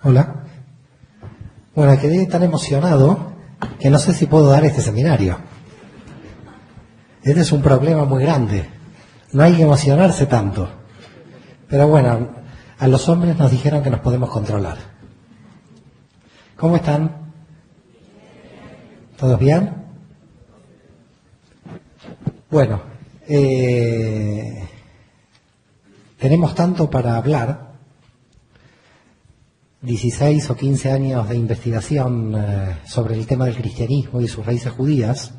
Hola. Bueno, quedé tan emocionado que no sé si puedo dar este seminario. Este es un problema muy grande. No hay que emocionarse tanto. Pero bueno, a los hombres nos dijeron que nos podemos controlar. ¿Cómo están? ¿Todos bien? Bueno, tenemos tanto para hablar. 16 o 15 años de investigación sobre el tema del cristianismo y sus raíces judías,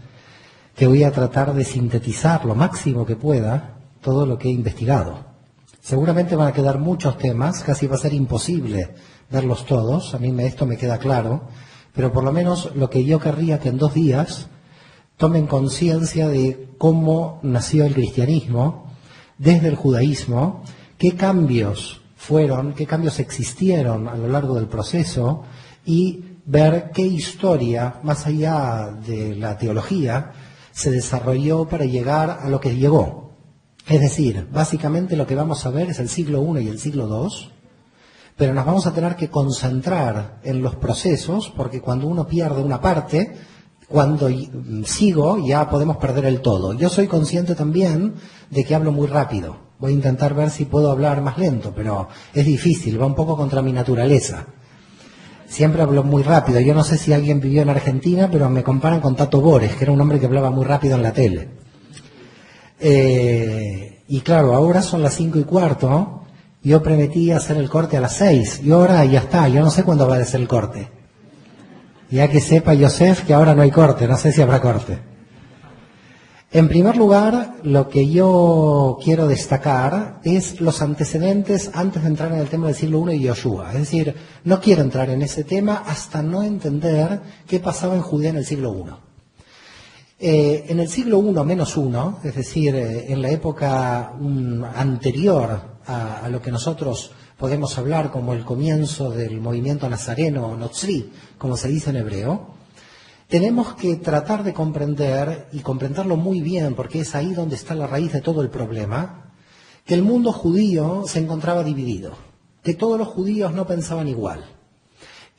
que voy a tratar de sintetizar lo máximo que pueda todo lo que he investigado. Seguramente van a quedar muchos temas, casi va a ser imposible verlos todos, a mí esto me queda claro, pero por lo menos lo que yo querría que en 2 días tomen conciencia de cómo nació el cristianismo, desde el judaísmo, qué cambios fueron, qué cambios existieron a lo largo del proceso y ver qué historia, más allá de la teología, se desarrolló para llegar a lo que llegó. Es decir, básicamente lo que vamos a ver es el siglo I y el siglo II, pero nos vamos a tener que concentrar en los procesos, porque cuando uno pierde una parte, cuando sigo ya podemos perder el todo. Yo soy consciente también de que hablo muy rápido. Voy a intentar ver si puedo hablar más lento, pero es difícil, va un poco contra mi naturaleza. Siempre hablo muy rápido. Yo no sé si alguien vivió en Argentina, pero me comparan con Tato Bores, que era un hombre que hablaba muy rápido en la tele. Y claro, ahora son las 5:15. Yo prometí hacer el corte a las 6. Y ahora ya está, yo no sé cuándo va a ser el corte. Ya que sepa Yosef que ahora no hay corte, no sé si habrá corte. En primer lugar, lo que yo quiero destacar es los antecedentes antes de entrar en el tema del siglo I y Yoshua. Es decir, no quiero entrar en ese tema hasta no entender qué pasaba en Judea en el siglo I. En el siglo I-1, es decir, en la época anterior a lo que nosotros podemos hablar como el comienzo del movimiento nazareno o notzri, como se dice en hebreo, tenemos que tratar de comprender, y comprenderlo muy bien, porque es ahí donde está la raíz de todo el problema, que el mundo judío se encontraba dividido, que todos los judíos no pensaban igual,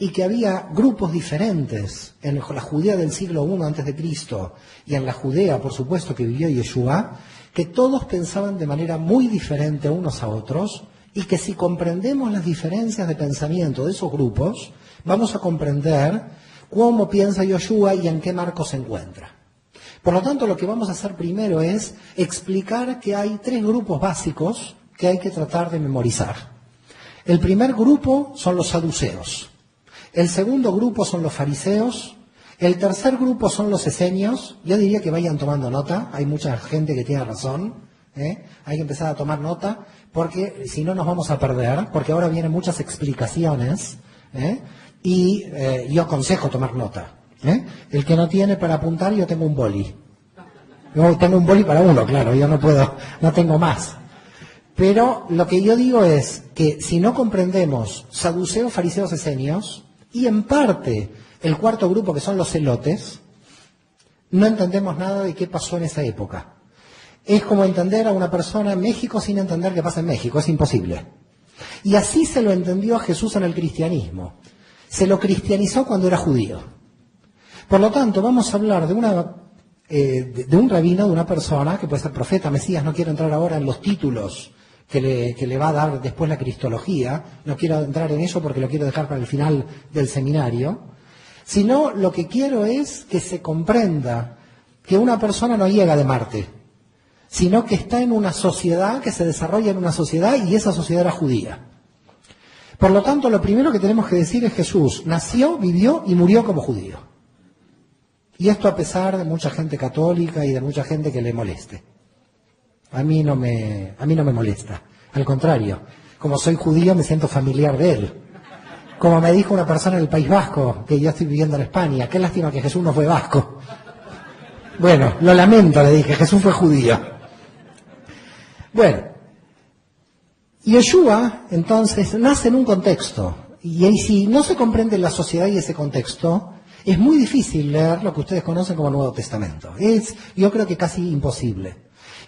y que había grupos diferentes en la Judea del siglo I antes de Cristo y en la Judea, por supuesto, que vivió Yeshua, que todos pensaban de manera muy diferente unos a otros, y que si comprendemos las diferencias de pensamiento de esos grupos, vamos a comprender cómo piensa Yoshua y en qué marco se encuentra. Por lo tanto, lo que vamos a hacer primero es explicar que hay 3 grupos básicos que hay que tratar de memorizar. El primer grupo son los saduceos, el segundo grupo son los fariseos, el tercer grupo son los esenios. Yo diría que vayan tomando nota, hay mucha gente que tiene razón, hay que empezar a tomar nota, porque si no nos vamos a perder, porque ahora vienen muchas explicaciones, y yo aconsejo tomar nota. El que no tiene para apuntar, yo tengo un boli. Yo tengo un boli para uno, claro, yo no puedo, no tengo más. Pero lo que yo digo es que si no comprendemos saduceos, fariseos, esenios, y en parte el cuarto grupo que son los celotes, no entendemos nada de qué pasó en esa época. Es como entender a una persona en México sin entender qué pasa en México, es imposible. Y así se lo entendió a Jesús en el cristianismo. Se lo cristianizó cuando era judío. Por lo tanto, vamos a hablar de un rabino, de una persona, que puede ser profeta, Mesías, no quiero entrar ahora en los títulos que le va a dar después la cristología, no quiero entrar en eso porque lo quiero dejar para el final del seminario, sino lo que quiero es que se comprenda que una persona no llega de Marte, sino que está en una sociedad, que se desarrolla en una sociedad, y esa sociedad era judía. Por lo tanto, lo primero que tenemos que decir es Jesús nació, vivió y murió como judío. Y esto a pesar de mucha gente católica y de mucha gente que le moleste. A mí no me molesta. Al contrario, como soy judío me siento familiar de él. Como me dijo una persona en el País Vasco, que yo estoy viviendo en España, qué lástima que Jesús no fue vasco. Bueno, lo lamento, le dije, Jesús fue judío. Bueno, Yeshua, entonces, nace en un contexto, y si no se comprende la sociedad y ese contexto, es muy difícil leer lo que ustedes conocen como Nuevo Testamento. Yo creo que casi imposible.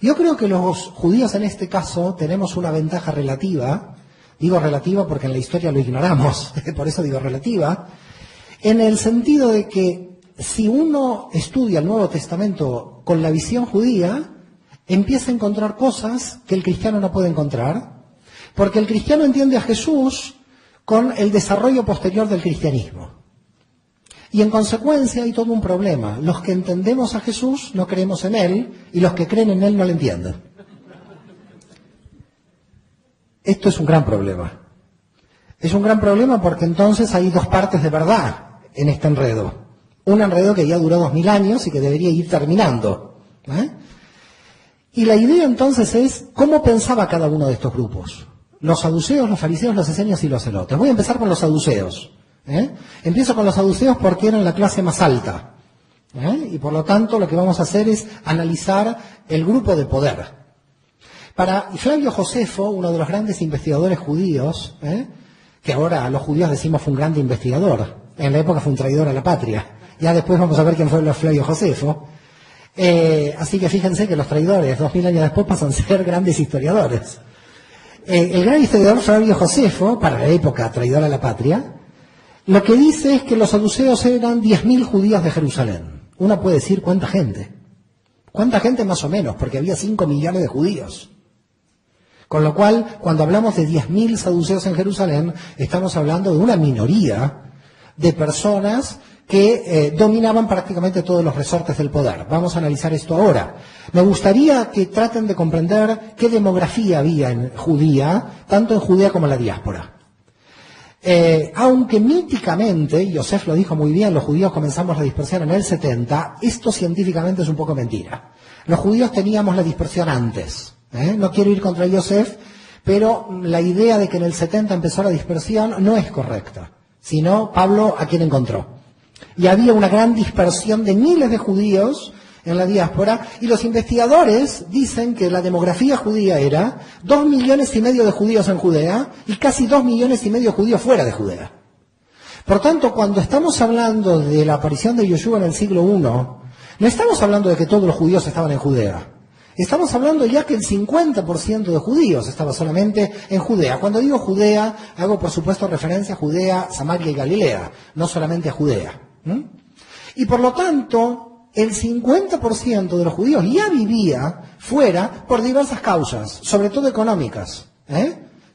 Yo creo que los judíos en este caso tenemos una ventaja relativa Digo relativa porque en la historia lo ignoramos, por eso digo relativa, en el sentido de que si uno estudia el Nuevo Testamento con la visión judía, empieza a encontrar cosas que el cristiano no puede encontrar, porque el cristiano entiende a Jesús con el desarrollo posterior del cristianismo. Y en consecuencia hay todo un problema. Los que entendemos a Jesús no creemos en Él, y los que creen en Él no le entienden. Esto es un gran problema. Es un gran problema porque entonces hay dos partes de verdad en este enredo. Un enredo que ya duró 2000 años y que debería ir terminando. Y la idea entonces es cómo pensaba cada uno de estos grupos. Los saduceos, los fariseos, los esenios y los celotes. Voy a empezar con los saduceos. Empiezo con los saduceos porque eran la clase más alta. Y por lo tanto lo que vamos a hacer es analizar el grupo de poder. Para Flavio Josefo, uno de los grandes investigadores judíos, que ahora los judíos decimos fue un gran investigador, en la época fue un traidor a la patria. Ya después vamos a ver quién fue Flavio Josefo. Así que fíjense que los traidores, 2000 años después, pasan a ser grandes historiadores. El gran historiador Flavio Josefo, para la época traidor a la patria, lo que dice es que los saduceos eran 10.000 judíos de Jerusalén. Uno puede decir cuánta gente. ¿Cuánta gente más o menos? Porque había 5 millones de judíos. Con lo cual, cuando hablamos de 10.000 saduceos en Jerusalén, estamos hablando de una minoría de personas que dominaban prácticamente todos los resortes del poder. Vamos a analizar esto ahora. Me gustaría que traten de comprender qué demografía había en judía, tanto en Judea como en la diáspora. Aunque míticamente, Yosef lo dijo muy bien, los judíos comenzamos la dispersión en el 70, esto científicamente es un poco mentira. Los judíos teníamos la dispersión antes. No quiero ir contra Yosef, pero la idea de que en el 70 empezó la dispersión no es correcta, sino Pablo a quien encontró. Y había una gran dispersión de miles de judíos en la diáspora, y los investigadores dicen que la demografía judía era 2,5 millones de judíos en Judea y casi 2,5 millones de judíos fuera de Judea. Por tanto, cuando estamos hablando de la aparición de Yeshua en el siglo I, no estamos hablando de que todos los judíos estaban en Judea. Estamos hablando ya que el 50% de judíos estaba solamente en Judea. Cuando digo Judea, hago por supuesto referencia a Judea, Samaria y Galilea, no solamente a Judea. Y por lo tanto, el 50% de los judíos ya vivía fuera por diversas causas, sobre todo económicas.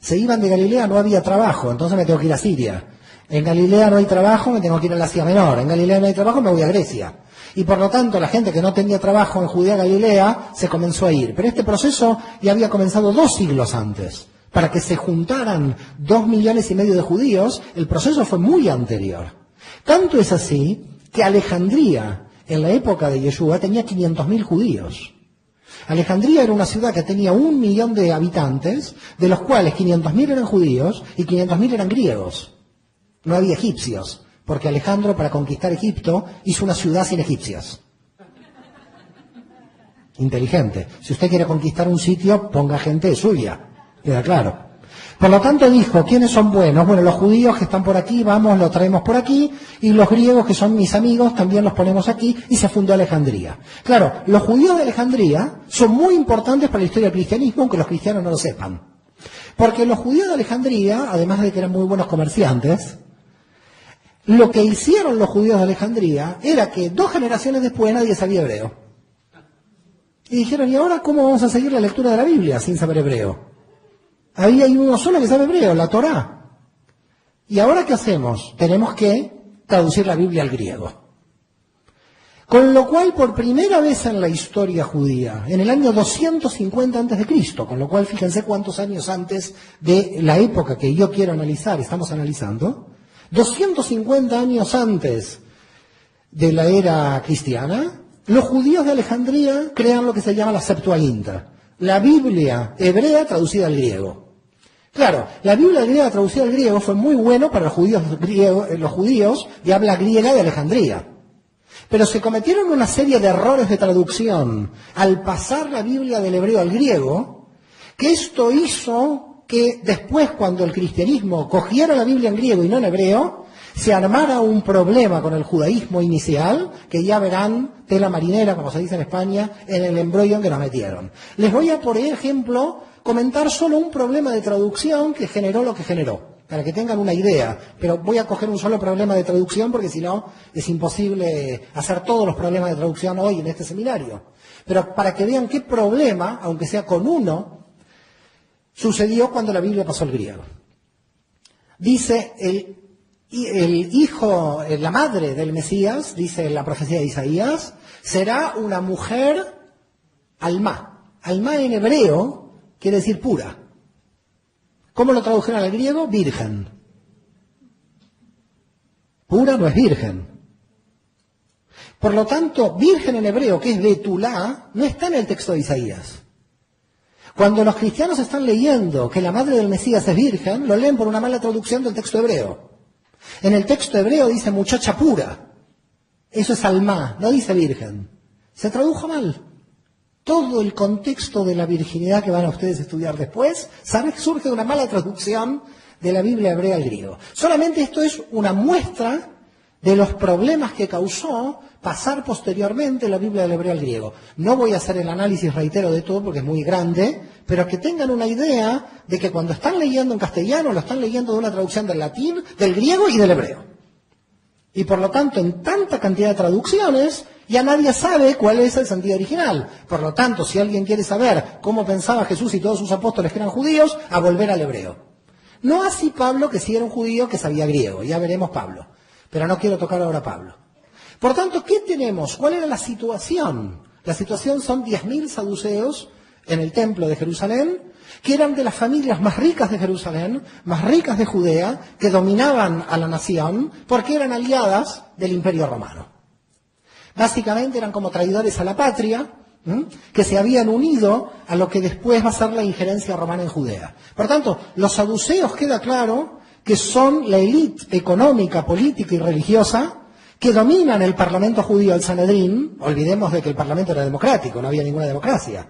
Se iban de Galilea, no había trabajo, entonces me tengo que ir a Siria. En Galilea no hay trabajo, me tengo que ir a Asia Menor. En Galilea no hay trabajo, me voy a Grecia. Y por lo tanto, la gente que no tenía trabajo en Judea Galilea se comenzó a ir. Pero este proceso ya había comenzado 2 siglos antes. Para que se juntaran 2,5 millones de judíos, el proceso fue muy anterior. Tanto es así que Alejandría, en la época de Yeshua, tenía 500.000 judíos. Alejandría era una ciudad que tenía 1 millón de habitantes, de los cuales 500.000 eran judíos y 500.000 eran griegos. No había egipcios. Porque Alejandro, para conquistar Egipto, hizo una ciudad sin egipcios. Inteligente. Si usted quiere conquistar un sitio, ponga gente suya. Queda claro. Por lo tanto dijo, ¿quiénes son buenos? Bueno, los judíos que están por aquí, vamos, los traemos por aquí, y los griegos que son mis amigos, también los ponemos aquí, y se fundó Alejandría. Claro, los judíos de Alejandría son muy importantes para la historia del cristianismo, aunque los cristianos no lo sepan. Porque los judíos de Alejandría, además de que eran muy buenos comerciantes, lo que hicieron los judíos de Alejandría era que 2 generaciones después nadie sabía hebreo. Y dijeron, ¿y ahora cómo vamos a seguir la lectura de la Biblia sin saber hebreo? Ahí hay uno solo que sabe hebreo, la Torá. ¿Y ahora qué hacemos? Tenemos que traducir la Biblia al griego. Con lo cual, por primera vez en la historia judía, en el año 250 a.C., con lo cual fíjense cuántos años antes de la época que yo quiero analizar, estamos analizando, 250 años antes de la era cristiana, los judíos de Alejandría crean lo que se llama la Septuaginta, la Biblia hebrea traducida al griego. Claro, la Biblia griega traducida al griego fue muy bueno para los judíos de habla griega de Alejandría. Pero se cometieron una serie de errores de traducción al pasar la Biblia del hebreo al griego, que esto hizo que después, cuando el cristianismo cogiera la Biblia en griego y no en hebreo, se armara un problema con el judaísmo inicial, que ya verán tela marinera, como se dice en España, en el embrollo en que nos metieron. Les voy a, por ejemplo, comentar solo un problema de traducción que generó lo que generó, para que tengan una idea. Pero voy a coger un solo problema de traducción porque si no es imposible hacer todos los problemas de traducción hoy en este seminario. Pero para que vean qué problema, aunque sea con uno, sucedió cuando la Biblia pasó al griego. Dice el hijo, la madre del Mesías, dice la profecía de Isaías, será una mujer alma. Alma en hebreo quiere decir pura. ¿Cómo lo tradujeron al griego? Virgen. Pura no es virgen. Por lo tanto, virgen en hebreo, que es betulá, no está en el texto de Isaías. Cuando los cristianos están leyendo que la madre del Mesías es virgen, lo leen por una mala traducción del texto hebreo. En el texto hebreo dice muchacha pura. Eso es alma, no dice virgen. Se tradujo mal. Todo el contexto de la virginidad que van a ustedes a estudiar después, surge de una mala traducción de la Biblia hebrea al griego. Solamente esto es una muestra de los problemas que causó pasar posteriormente la Biblia del hebreo al griego. No voy a hacer el análisis, reitero, de todo porque es muy grande, pero que tengan una idea de que cuando están leyendo en castellano, lo están leyendo de una traducción del latín, del griego y del hebreo. Y por lo tanto, en tanta cantidad de traducciones, ya nadie sabe cuál es el sentido original. Por lo tanto, si alguien quiere saber cómo pensaba Jesús y todos sus apóstoles que eran judíos, a volver al hebreo. No así Pablo, que sí era un judío que sabía griego. Ya veremos Pablo. Pero no quiero tocar ahora a Pablo. Por tanto, ¿qué tenemos? ¿Cuál era la situación? La situación son 10.000 saduceos en el templo de Jerusalén, que eran de las familias más ricas de Jerusalén, más ricas de Judea, que dominaban a la nación, porque eran aliadas del Imperio Romano. Básicamente eran como traidores a la patria, que se habían unido a lo que después va a ser la injerencia romana en Judea. Por tanto, los saduceos queda claro que son la élite económica, política y religiosa que dominan el parlamento judío, el Sanedrín. Olvidemos de que el parlamento era democrático, no había ninguna democracia.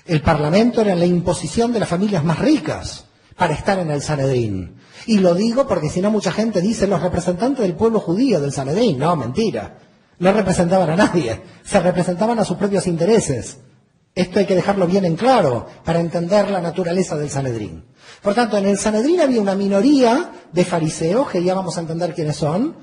El parlamento era la imposición de las familias más ricas para estar en el Sanedrín. Y lo digo porque si no mucha gente dice los representantes del pueblo judío del Sanedrín. No, mentira. No representaban a nadie, se representaban a sus propios intereses. Esto hay que dejarlo bien en claro para entender la naturaleza del Sanedrín. Por tanto, en el Sanedrín había una minoría de fariseos, que ya vamos a entender quiénes son,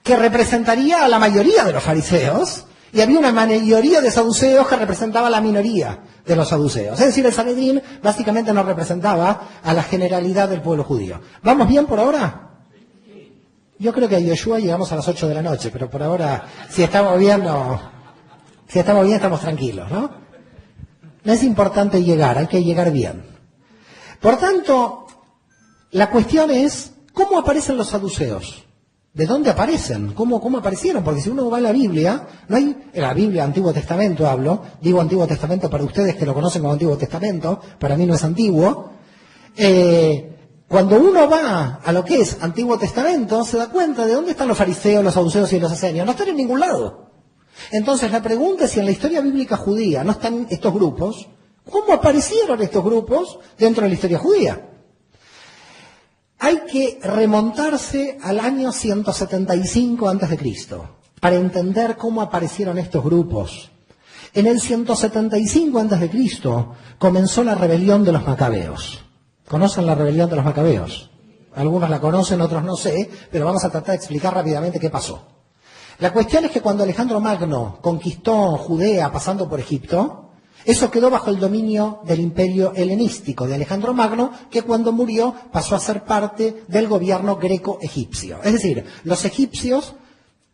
que representaría a la mayoría de los fariseos, y había una mayoría de saduceos que representaba a la minoría de los saduceos. Es decir, el Sanedrín básicamente no representaba a la generalidad del pueblo judío. ¿Vamos bien por ahora? Yo creo que a Yoshua llegamos a las 8 de la noche, pero por ahora, si estamos bien, estamos tranquilos, ¿no? No es importante llegar, hay que llegar bien. Por tanto, la cuestión es, ¿cómo aparecen los saduceos? ¿De dónde aparecen? ¿Cómo aparecieron? Porque si uno va a la Biblia, no hay, en la Biblia, Antiguo Testamento hablo, digo Antiguo Testamento para ustedes que lo conocen como Antiguo Testamento, para mí no es antiguo. Cuando uno va a lo que es Antiguo Testamento, se da cuenta de dónde están los fariseos, los saduceos y los esenios. No están en ningún lado. Entonces la pregunta es si en la historia bíblica judía no están estos grupos, ¿cómo aparecieron estos grupos dentro de la historia judía? Hay que remontarse al año 175 a.C. para entender cómo aparecieron estos grupos. En el 175 a.C. comenzó la rebelión de los macabeos. ¿Conocen la rebelión de los macabeos? Algunos la conocen, otros no sé, pero vamos a tratar de explicar rápidamente qué pasó. La cuestión es que cuando Alejandro Magno conquistó Judea pasando por Egipto, eso quedó bajo el dominio del imperio helenístico de Alejandro Magno, que cuando murió pasó a ser parte del gobierno greco-egipcio. Es decir, los egipcios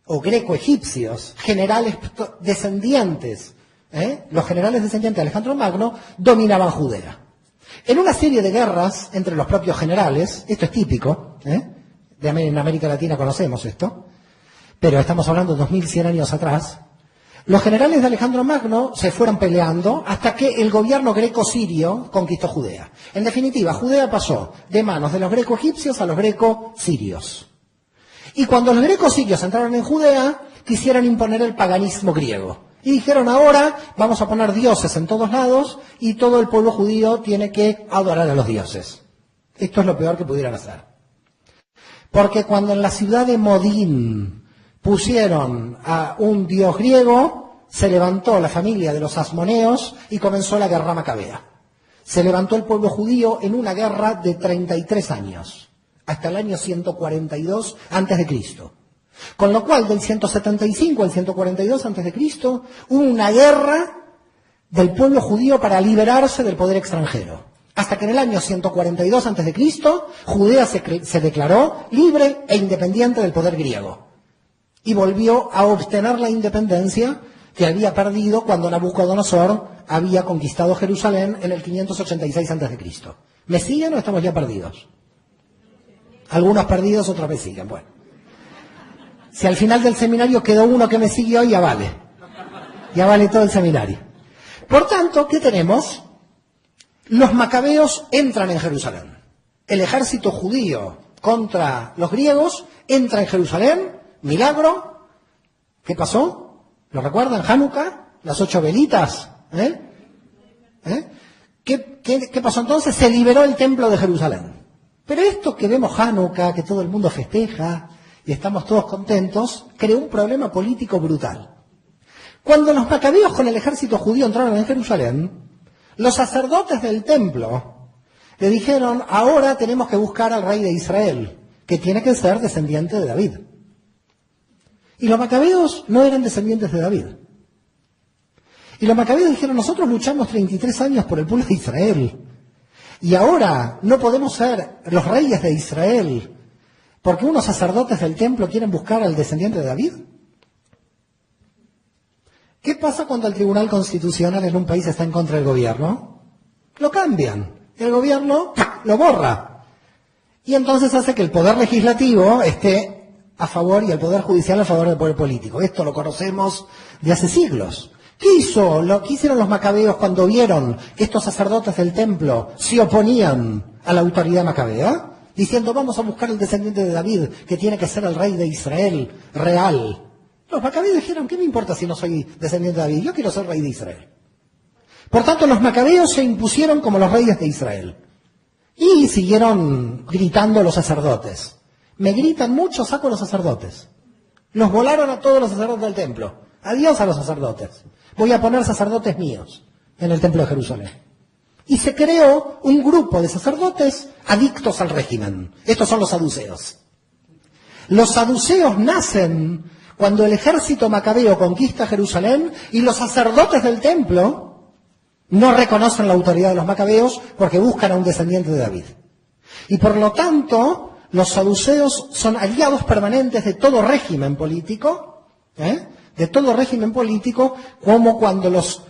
o greco-egipcios, generales descendientes, los generales descendientes de Alejandro Magno, dominaban Judea. En una serie de guerras entre los propios generales, esto es típico, en América Latina conocemos esto, pero estamos hablando de 2100 años atrás, los generales de Alejandro Magno se fueron peleando hasta que el gobierno greco-sirio conquistó Judea. En definitiva, Judea pasó de manos de los greco-egipcios a los greco-sirios. Y cuando los greco-sirios entraron en Judea, quisieron imponer el paganismo griego. Y dijeron, ahora vamos a poner dioses en todos lados y todo el pueblo judío tiene que adorar a los dioses. Esto es lo peor que pudieran hacer. Porque cuando en la ciudad de Modín pusieron a un dios griego, se levantó la familia de los asmoneos y comenzó la guerra macabea. se levantó el pueblo judío en una guerra de 33 años, hasta el año 142 a.C. Con lo cual, del 175 al 142 a.C., hubo una guerra del pueblo judío para liberarse del poder extranjero. Hasta que en el año 142 a.C., Judea se declaró libre e independiente del poder griego. Y volvió a obtener la independencia que había perdido cuando Nabucodonosor había conquistado Jerusalén en el 586 a.C. ¿Me siguen o estamos ya perdidos? Algunos perdidos, otros me siguen. Bueno, si al final del seminario quedó uno que me siguió, ya vale. Ya vale todo el seminario. Por tanto, ¿qué tenemos? Los macabeos entran en Jerusalén. El ejército judío contra los griegos entra en Jerusalén. Milagro. ¿Qué pasó? ¿Lo recuerdan? Hanukkah, las 8 velitas. ¿Qué pasó entonces? Se liberó el templo de Jerusalén. Pero esto que vemos Hanukkah, que todo el mundo festeja y estamos todos contentos, creó un problema político brutal. Cuando los macabeos con el ejército judío entraron en Jerusalén, los sacerdotes del templo le dijeron, ahora tenemos que buscar al rey de Israel, que tiene que ser descendiente de David. Y los macabeos no eran descendientes de David. Y los macabeos dijeron, nosotros luchamos 33 años por el pueblo de Israel. Y ahora no podemos ser los reyes de Israel porque unos sacerdotes del templo quieren buscar al descendiente de David. ¿Qué pasa cuando el Tribunal Constitucional en un país está en contra del gobierno? Lo cambian. El gobierno lo borra. Y entonces hace que el poder legislativo esté a favor y el poder judicial a favor del poder político. Esto lo conocemos de hace siglos. ¿Qué hicieron los macabeos cuando vieron que estos sacerdotes del templo se oponían a la autoridad macabea? Diciendo, vamos a buscar el descendiente de David, que tiene que ser el rey de Israel real. Los macabeos dijeron, ¿qué me importa si no soy descendiente de David? Yo quiero ser rey de Israel. Por tanto, los macabeos se impusieron como los reyes de Israel. Y siguieron gritando los sacerdotes. Me gritan mucho, saco a los sacerdotes. Los volaron a todos los sacerdotes del templo. Adiós a los sacerdotes. Voy a poner sacerdotes míos en el templo de Jerusalén. Y se creó un grupo de sacerdotes adictos al régimen. Estos son los saduceos. Los saduceos nacen cuando el ejército macabeo conquista Jerusalén y los sacerdotes del templo no reconocen la autoridad de los macabeos porque buscan a un descendiente de David. Y por lo tanto, los saduceos son aliados permanentes de todo régimen político, de todo régimen político, como cuando los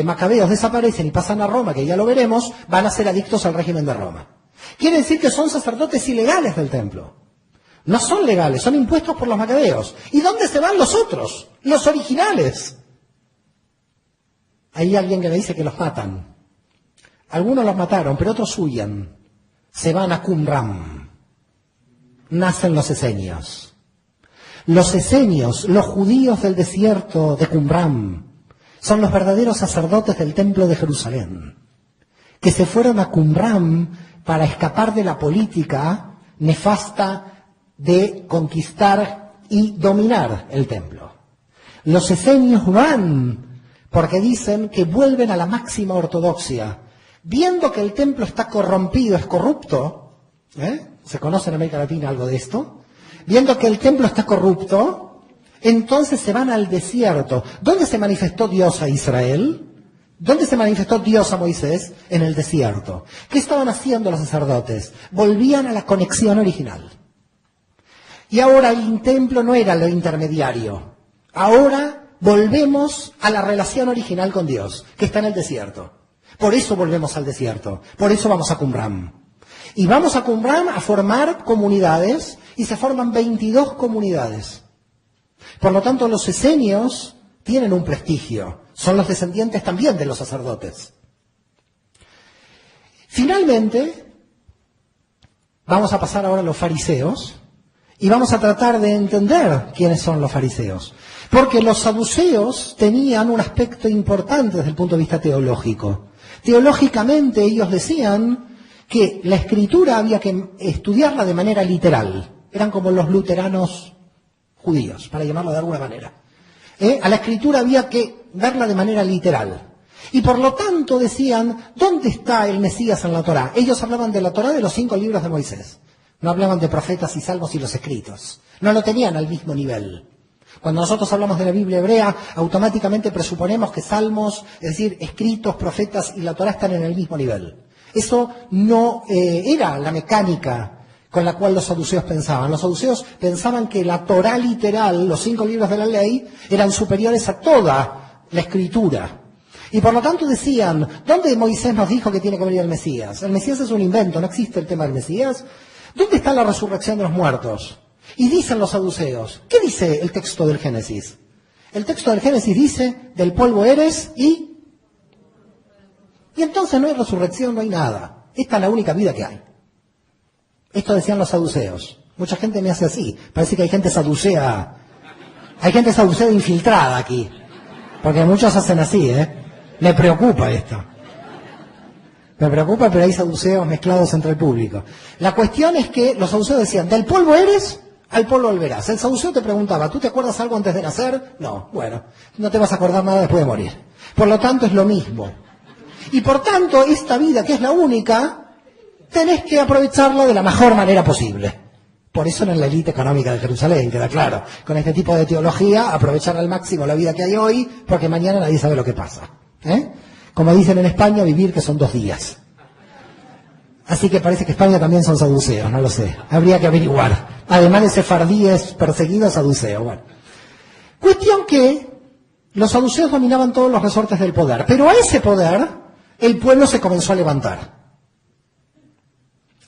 macabeos desaparecen y pasan a Roma, que ya lo veremos, van a ser adictos al régimen de Roma. Quiere decir que son sacerdotes ilegales del templo. No son legales, son impuestos por los macabeos. ¿Y dónde se van los otros? Los originales. Hay alguien que me dice que los matan. Algunos los mataron, pero otros huyen. Se van a Qumran. Nacen los esenios. Los esenios, los judíos del desierto de Qumran, son los verdaderos sacerdotes del templo de Jerusalén, que se fueron a Qumran para escapar de la política nefasta de conquistar y dominar el templo. Los esenios van porque dicen que vuelven a la máxima ortodoxia. Viendo que el templo está corrompido, es corrupto, ¿se conoce en América Latina algo de esto? Viendo que el templo está corrupto, entonces se van al desierto. ¿Dónde se manifestó Dios a Israel? ¿Dónde se manifestó Dios a Moisés? En el desierto. ¿Qué estaban haciendo los sacerdotes? Volvían a la conexión original. Y ahora el templo no era lo intermediario. Ahora volvemos a la relación original con Dios, que está en el desierto. Por eso volvemos al desierto. Por eso vamos a Qumran. Y vamos a Qumran a formar comunidades, y se forman 22 comunidades. Por lo tanto, los esenios tienen un prestigio. Son los descendientes también de los sacerdotes. Finalmente, vamos a pasar ahora a los fariseos y vamos a tratar de entender quiénes son los fariseos. Porque los saduceos tenían un aspecto importante desde el punto de vista teológico. Teológicamente ellos decían que la escritura había que estudiarla de manera literal. Eran como los luteranos judíos, para llamarlo de alguna manera. A la escritura había que verla de manera literal. Y por lo tanto decían, ¿dónde está el Mesías en la Torá? Ellos hablaban de la Torá de los 5 libros de Moisés. No hablaban de profetas y salmos y los escritos. No lo tenían al mismo nivel. Cuando nosotros hablamos de la Biblia hebrea, automáticamente presuponemos que salmos, es decir, escritos, profetas y la Torá están en el mismo nivel. Eso no era la mecánica con la cual los saduceos pensaban. Los saduceos pensaban que la Torá literal, los 5 libros de la ley, eran superiores a toda la escritura. Y por lo tanto decían, ¿dónde Moisés nos dijo que tiene que venir el Mesías? El Mesías es un invento, no existe el tema del Mesías. ¿Dónde está la resurrección de los muertos? Y dicen los saduceos, ¿qué dice el texto del Génesis? El texto del Génesis dice, del polvo eres y entonces no hay resurrección, no hay nada. Esta es la única vida que hay. Esto decían los saduceos. Mucha gente me hace así. Parece que hay gente saducea infiltrada aquí. Porque muchos hacen así, Me preocupa esto. Me preocupa, pero hay saduceos mezclados entre el público. La cuestión es que los saduceos decían, del polvo eres, al polvo volverás. El saduceo te preguntaba, ¿tú te acuerdas algo antes de nacer? No, bueno, no te vas a acordar nada después de morir. Por lo tanto, es lo mismo. Y por tanto, esta vida, que es la única, tenés que aprovecharla de la mejor manera posible. Por eso en la élite económica de Jerusalén, queda claro. Con este tipo de teología, aprovechar al máximo la vida que hay hoy, porque mañana nadie sabe lo que pasa. Como dicen en España, vivir que son 2 días. Así que parece que España también son saduceos, no lo sé. Habría que averiguar. Además de sefardíes perseguidos, saduceos. Bueno. Cuestión que los saduceos dominaban todos los resortes del poder. Pero a ese poder, el pueblo se comenzó a levantar.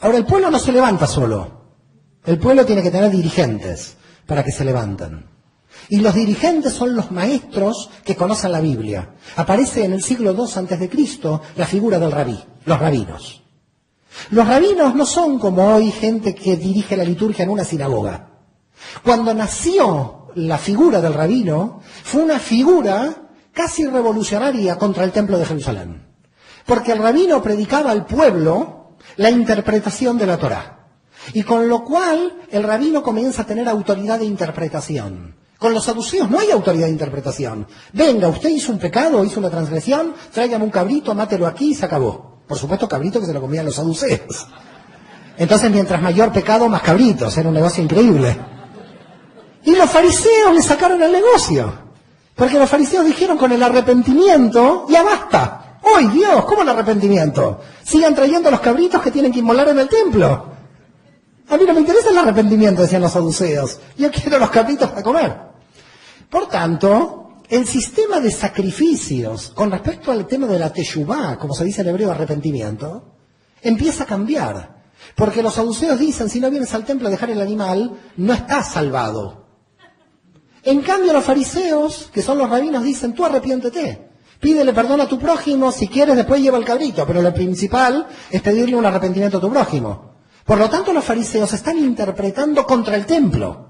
Ahora, el pueblo no se levanta solo. El pueblo tiene que tener dirigentes para que se levanten. Y los dirigentes son los maestros que conocen la Biblia. Aparece en el siglo II a.C. la figura del rabí, los rabinos. Los rabinos no son como hoy gente que dirige la liturgia en una sinagoga. Cuando nació la figura del rabino, fue una figura casi revolucionaria contra el templo de Jerusalén. Porque el rabino predicaba al pueblo la interpretación de la Torá. Y con lo cual el rabino comienza a tener autoridad de interpretación. Con los saduceos no hay autoridad de interpretación. Venga, usted hizo un pecado, hizo una transgresión, tráigame un cabrito, mátelo aquí y se acabó. Por supuesto, cabrito que se lo comían los saduceos. Entonces, mientras mayor pecado, más cabritos. Era un negocio increíble. Y los fariseos le sacaron el negocio. Porque los fariseos dijeron, con el arrepentimiento, ya basta. ¡Ay, Dios! ¿Cómo el arrepentimiento? Sigan trayendo los cabritos que tienen que inmolar en el templo. A mí no me interesa el arrepentimiento, decían los saduceos. Yo quiero los cabritos para comer. Por tanto, el sistema de sacrificios con respecto al tema de la teshuvá, como se dice en hebreo arrepentimiento, empieza a cambiar. Porque los saduceos dicen, si no vienes al templo a dejar el animal, no estás salvado. En cambio, los fariseos, que son los rabinos, dicen, tú arrepiéntete. Pídele perdón a tu prójimo, si quieres después lleva el cabrito, pero lo principal es pedirle un arrepentimiento a tu prójimo. Por lo tanto, los fariseos están interpretando contra el templo.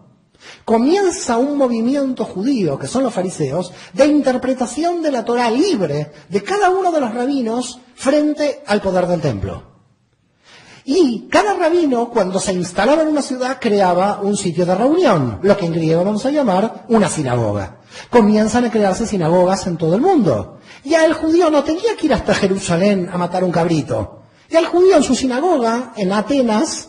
Comienza un movimiento judío, que son los fariseos, de interpretación de la Torá libre de cada uno de los rabinos frente al poder del templo. Y cada rabino, cuando se instalaba en una ciudad, creaba un sitio de reunión, lo que en griego vamos a llamar una sinagoga. Comienzan a crearse sinagogas en todo el mundo. Ya el judío no tenía que ir hasta Jerusalén a matar un cabrito. Ya el judío en su sinagoga, en Atenas,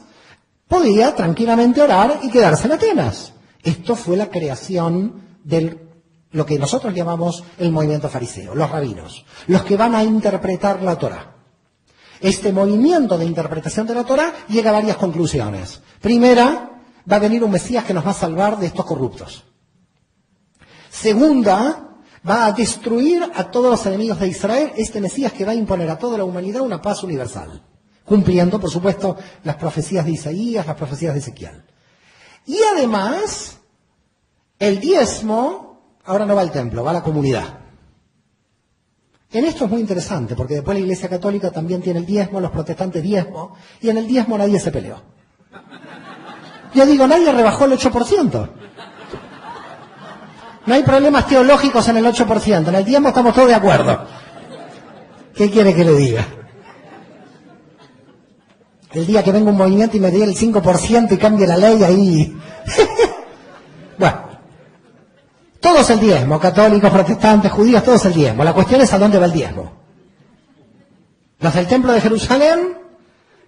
podía tranquilamente orar y quedarse en Atenas. Esto fue la creación de lo que nosotros llamamos el movimiento fariseo, los rabinos, los que van a interpretar la Torá. Este movimiento de interpretación de la Torá llega a varias conclusiones. Primera, va a venir un Mesías que nos va a salvar de estos corruptos. Segunda, va a destruir a todos los enemigos de Israel, este Mesías que va a imponer a toda la humanidad una paz universal, cumpliendo, por supuesto, las profecías de Isaías, las profecías de Ezequiel. Y además, el diezmo ahora no va al templo, va a la comunidad. En esto es muy interesante, porque después la Iglesia Católica también tiene el diezmo, los protestantes diezmo, y en el diezmo nadie se peleó. Yo digo, nadie rebajó el 8%. No hay problemas teológicos en el 8%, en el diezmo estamos todos de acuerdo. ¿Qué quiere que le diga? El día que venga un movimiento y me dé el 5% y cambie la ley, ahí... Bueno, Todos el diezmo, católicos, protestantes, judíos, todos el diezmo. La cuestión es a dónde va el diezmo. Los del templo de Jerusalén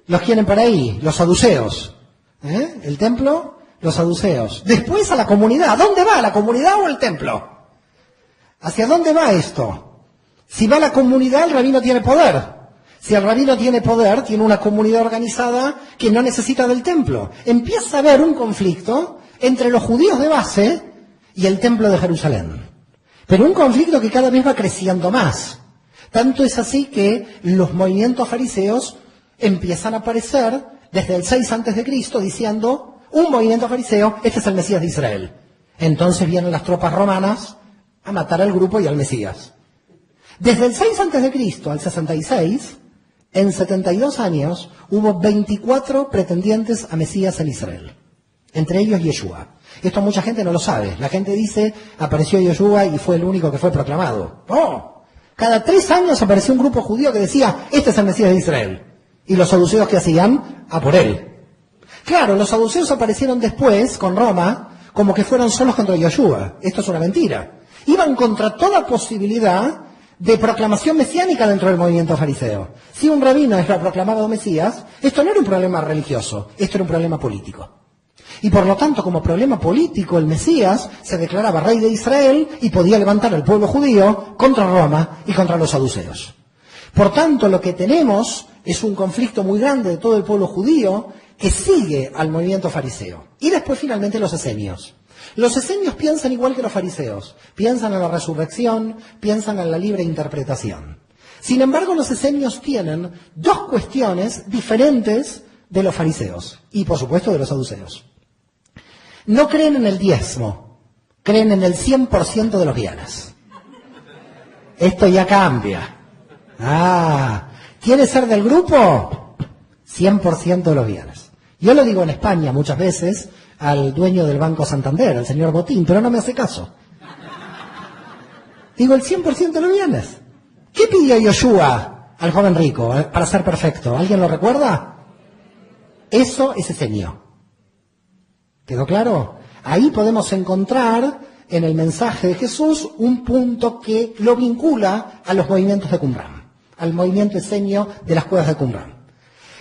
los quieren para ahí, los saduceos. El templo, los saduceos. Después a la comunidad. ¿A dónde va? ¿La comunidad o el templo? ¿Hacia dónde va esto? Si va a la comunidad, el rabino tiene poder. Si el rabino tiene poder, tiene una comunidad organizada que no necesita del templo. Empieza a haber un conflicto entre los judíos de base y el templo de Jerusalén. Pero un conflicto que cada vez va creciendo más. Tanto es así que los movimientos fariseos empiezan a aparecer desde el 6 a.C. diciendo, un movimiento fariseo, este es el Mesías de Israel. Entonces vienen las tropas romanas a matar al grupo y al Mesías. Desde el 6 a.C. al 66, en 72 años, hubo 24 pretendientes a Mesías en Israel. Entre ellos Yeshua. Esto mucha gente no lo sabe. La gente dice, apareció Yeshua y fue el único que fue proclamado. ¡No! Cada 3 años apareció un grupo judío que decía, este es el Mesías de Israel. Y los saduceos, ¿qué hacían? A por él. Claro, los saduceos aparecieron después, con Roma, como que fueron solos contra Yeshua. Esto es una mentira. Iban contra toda posibilidad de proclamación mesiánica dentro del movimiento fariseo. Si un rabino era proclamado Mesías, esto no era un problema religioso, esto era un problema político. Y por lo tanto, como problema político, el Mesías se declaraba rey de Israel y podía levantar al pueblo judío contra Roma y contra los saduceos. Por tanto, lo que tenemos es un conflicto muy grande de todo el pueblo judío que sigue al movimiento fariseo. Y después, finalmente, los esenios. Los esenios piensan igual que los fariseos. Piensan en la resurrección, piensan en la libre interpretación. Sin embargo, los esenios tienen dos cuestiones diferentes de los fariseos y, por supuesto, de los saduceos. No creen en el diezmo, creen en el 100% de los bienes. Esto ya cambia. ¿Quiere ser del grupo? 100% de los bienes. Yo lo digo en España muchas veces al dueño del Banco Santander, al señor Botín, pero no me hace caso. Digo el 100% de los bienes. ¿Qué pidió Yoshua al joven rico para ser perfecto? ¿Alguien lo recuerda? Eso es esenio. ¿Quedó claro? Ahí podemos encontrar en el mensaje de Jesús un punto que lo vincula a los movimientos de Qumran, al movimiento esenio de las cuevas de Qumran.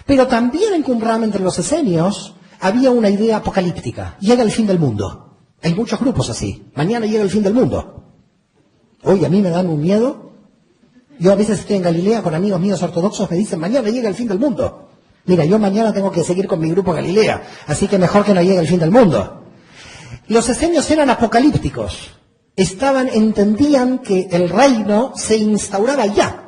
Pero también en Qumran, entre los esenios, había una idea apocalíptica. Llega el fin del mundo. Hay muchos grupos así. Mañana llega el fin del mundo. Hoy a mí me dan un miedo. Yo a veces estoy en Galilea con amigos míos ortodoxos, me dicen, mañana llega el fin del mundo. Mira, yo mañana tengo que seguir con mi grupo Galilea, así que mejor que no llegue el fin del mundo. Los esenios eran apocalípticos. Entendían que el reino se instauraba ya.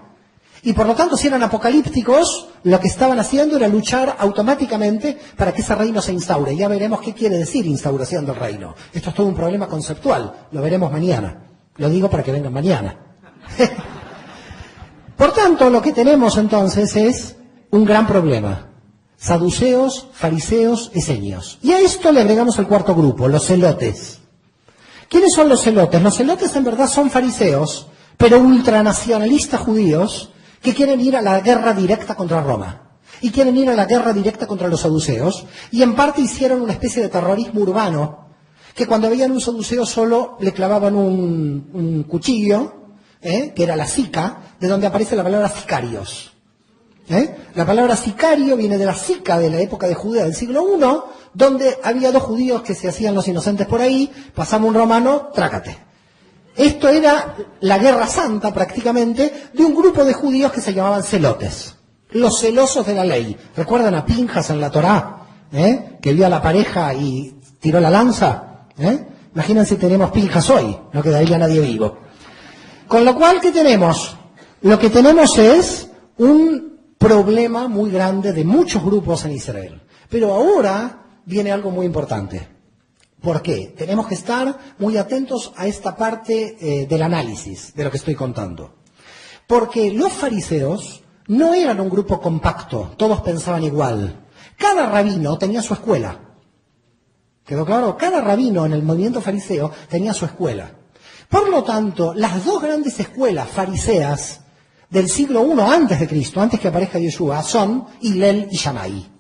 Y por lo tanto, si eran apocalípticos, lo que estaban haciendo era luchar automáticamente para que ese reino se instaure. Ya veremos qué quiere decir instauración del reino. Esto es todo un problema conceptual. Lo veremos mañana. Lo digo para que vengan mañana. Por tanto, lo que tenemos entonces es un gran problema. Saduceos, fariseos, esenios. Y a esto le agregamos el cuarto grupo, los celotes. ¿Quiénes son los celotes? Los celotes en verdad son fariseos, pero ultranacionalistas judíos que quieren ir a la guerra directa contra Roma. Y quieren ir a la guerra directa contra los saduceos. Y en parte hicieron una especie de terrorismo urbano, que cuando veían un saduceo solo le clavaban un cuchillo, que era la sica, de donde aparece la palabra sicarios. La palabra sicario viene de la sica de la época de Judea del siglo I, donde había dos judíos que se hacían los inocentes por ahí, pasaba un romano, trácate. Esto era la guerra santa prácticamente de un grupo de judíos que se llamaban celotes, los celosos de la ley. ¿Recuerdan a Pinjas en la Torá? Que vio a la pareja y tiró la lanza. Imagínense si tenemos Pinjas hoy, no quedaría nadie vivo. Con lo cual, ¿qué tenemos? Lo que tenemos es un problema muy grande de muchos grupos en Israel. Pero ahora viene algo muy importante. ¿Por qué? Tenemos que estar muy atentos a esta parte del análisis de lo que estoy contando. Porque los fariseos no eran un grupo compacto, todos pensaban igual. Cada rabino tenía su escuela. ¿Quedó claro? Cada rabino en el movimiento fariseo tenía su escuela. Por lo tanto, las dos grandes escuelas fariseas del siglo I antes de Cristo, antes que aparezca Yeshua, son Hillel y Shammai.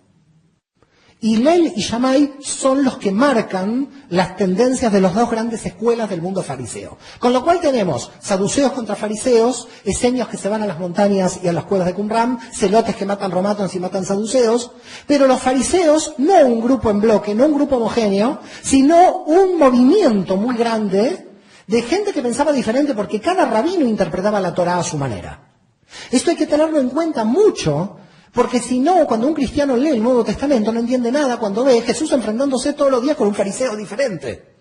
Hillel y Shammai son los que marcan las tendencias de las dos grandes escuelas del mundo fariseo. Con lo cual tenemos saduceos contra fariseos, esenios que se van a las montañas y a las cuevas de Qumran, celotes que matan romanos y matan saduceos, pero los fariseos, no un grupo en bloque, no un grupo homogéneo, sino un movimiento muy grande de gente que pensaba diferente porque cada rabino interpretaba la Torá a su manera. Esto hay que tenerlo en cuenta mucho, porque si no, cuando un cristiano lee el Nuevo Testamento no entiende nada cuando ve a Jesús enfrentándose todos los días con un fariseo diferente.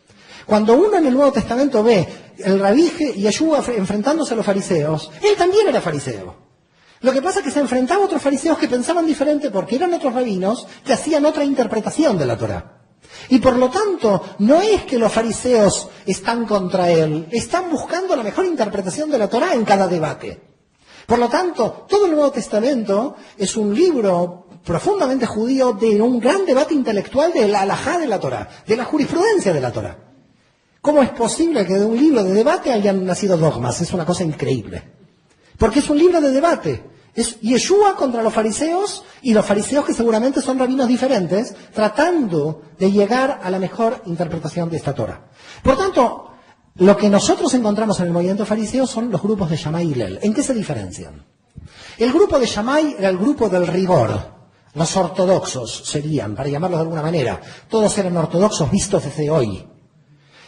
Cuando uno en el Nuevo Testamento ve el rabí Yeshua enfrentándose a los fariseos, él también era fariseo. Lo que pasa es que se enfrentaba a otros fariseos que pensaban diferente porque eran otros rabinos que hacían otra interpretación de la Torá. Y por lo tanto, no es que los fariseos están contra él, están buscando la mejor interpretación de la Torá en cada debate. Por lo tanto, todo el Nuevo Testamento es un libro profundamente judío de un gran debate intelectual de la halajá de la Torá, de la jurisprudencia de la Torá. ¿Cómo es posible que de un libro de debate hayan nacido dogmas? Es una cosa increíble. Porque es un libro de debate. Es Yeshua contra los fariseos y los fariseos que seguramente son rabinos diferentes, tratando de llegar a la mejor interpretación de esta Torá. Por tanto, lo que nosotros encontramos en el movimiento fariseo son los grupos de Shammai y Hillel. ¿En qué se diferencian? El grupo de Shammai era el grupo del rigor. Los ortodoxos serían, para llamarlos de alguna manera. Todos eran ortodoxos vistos desde hoy.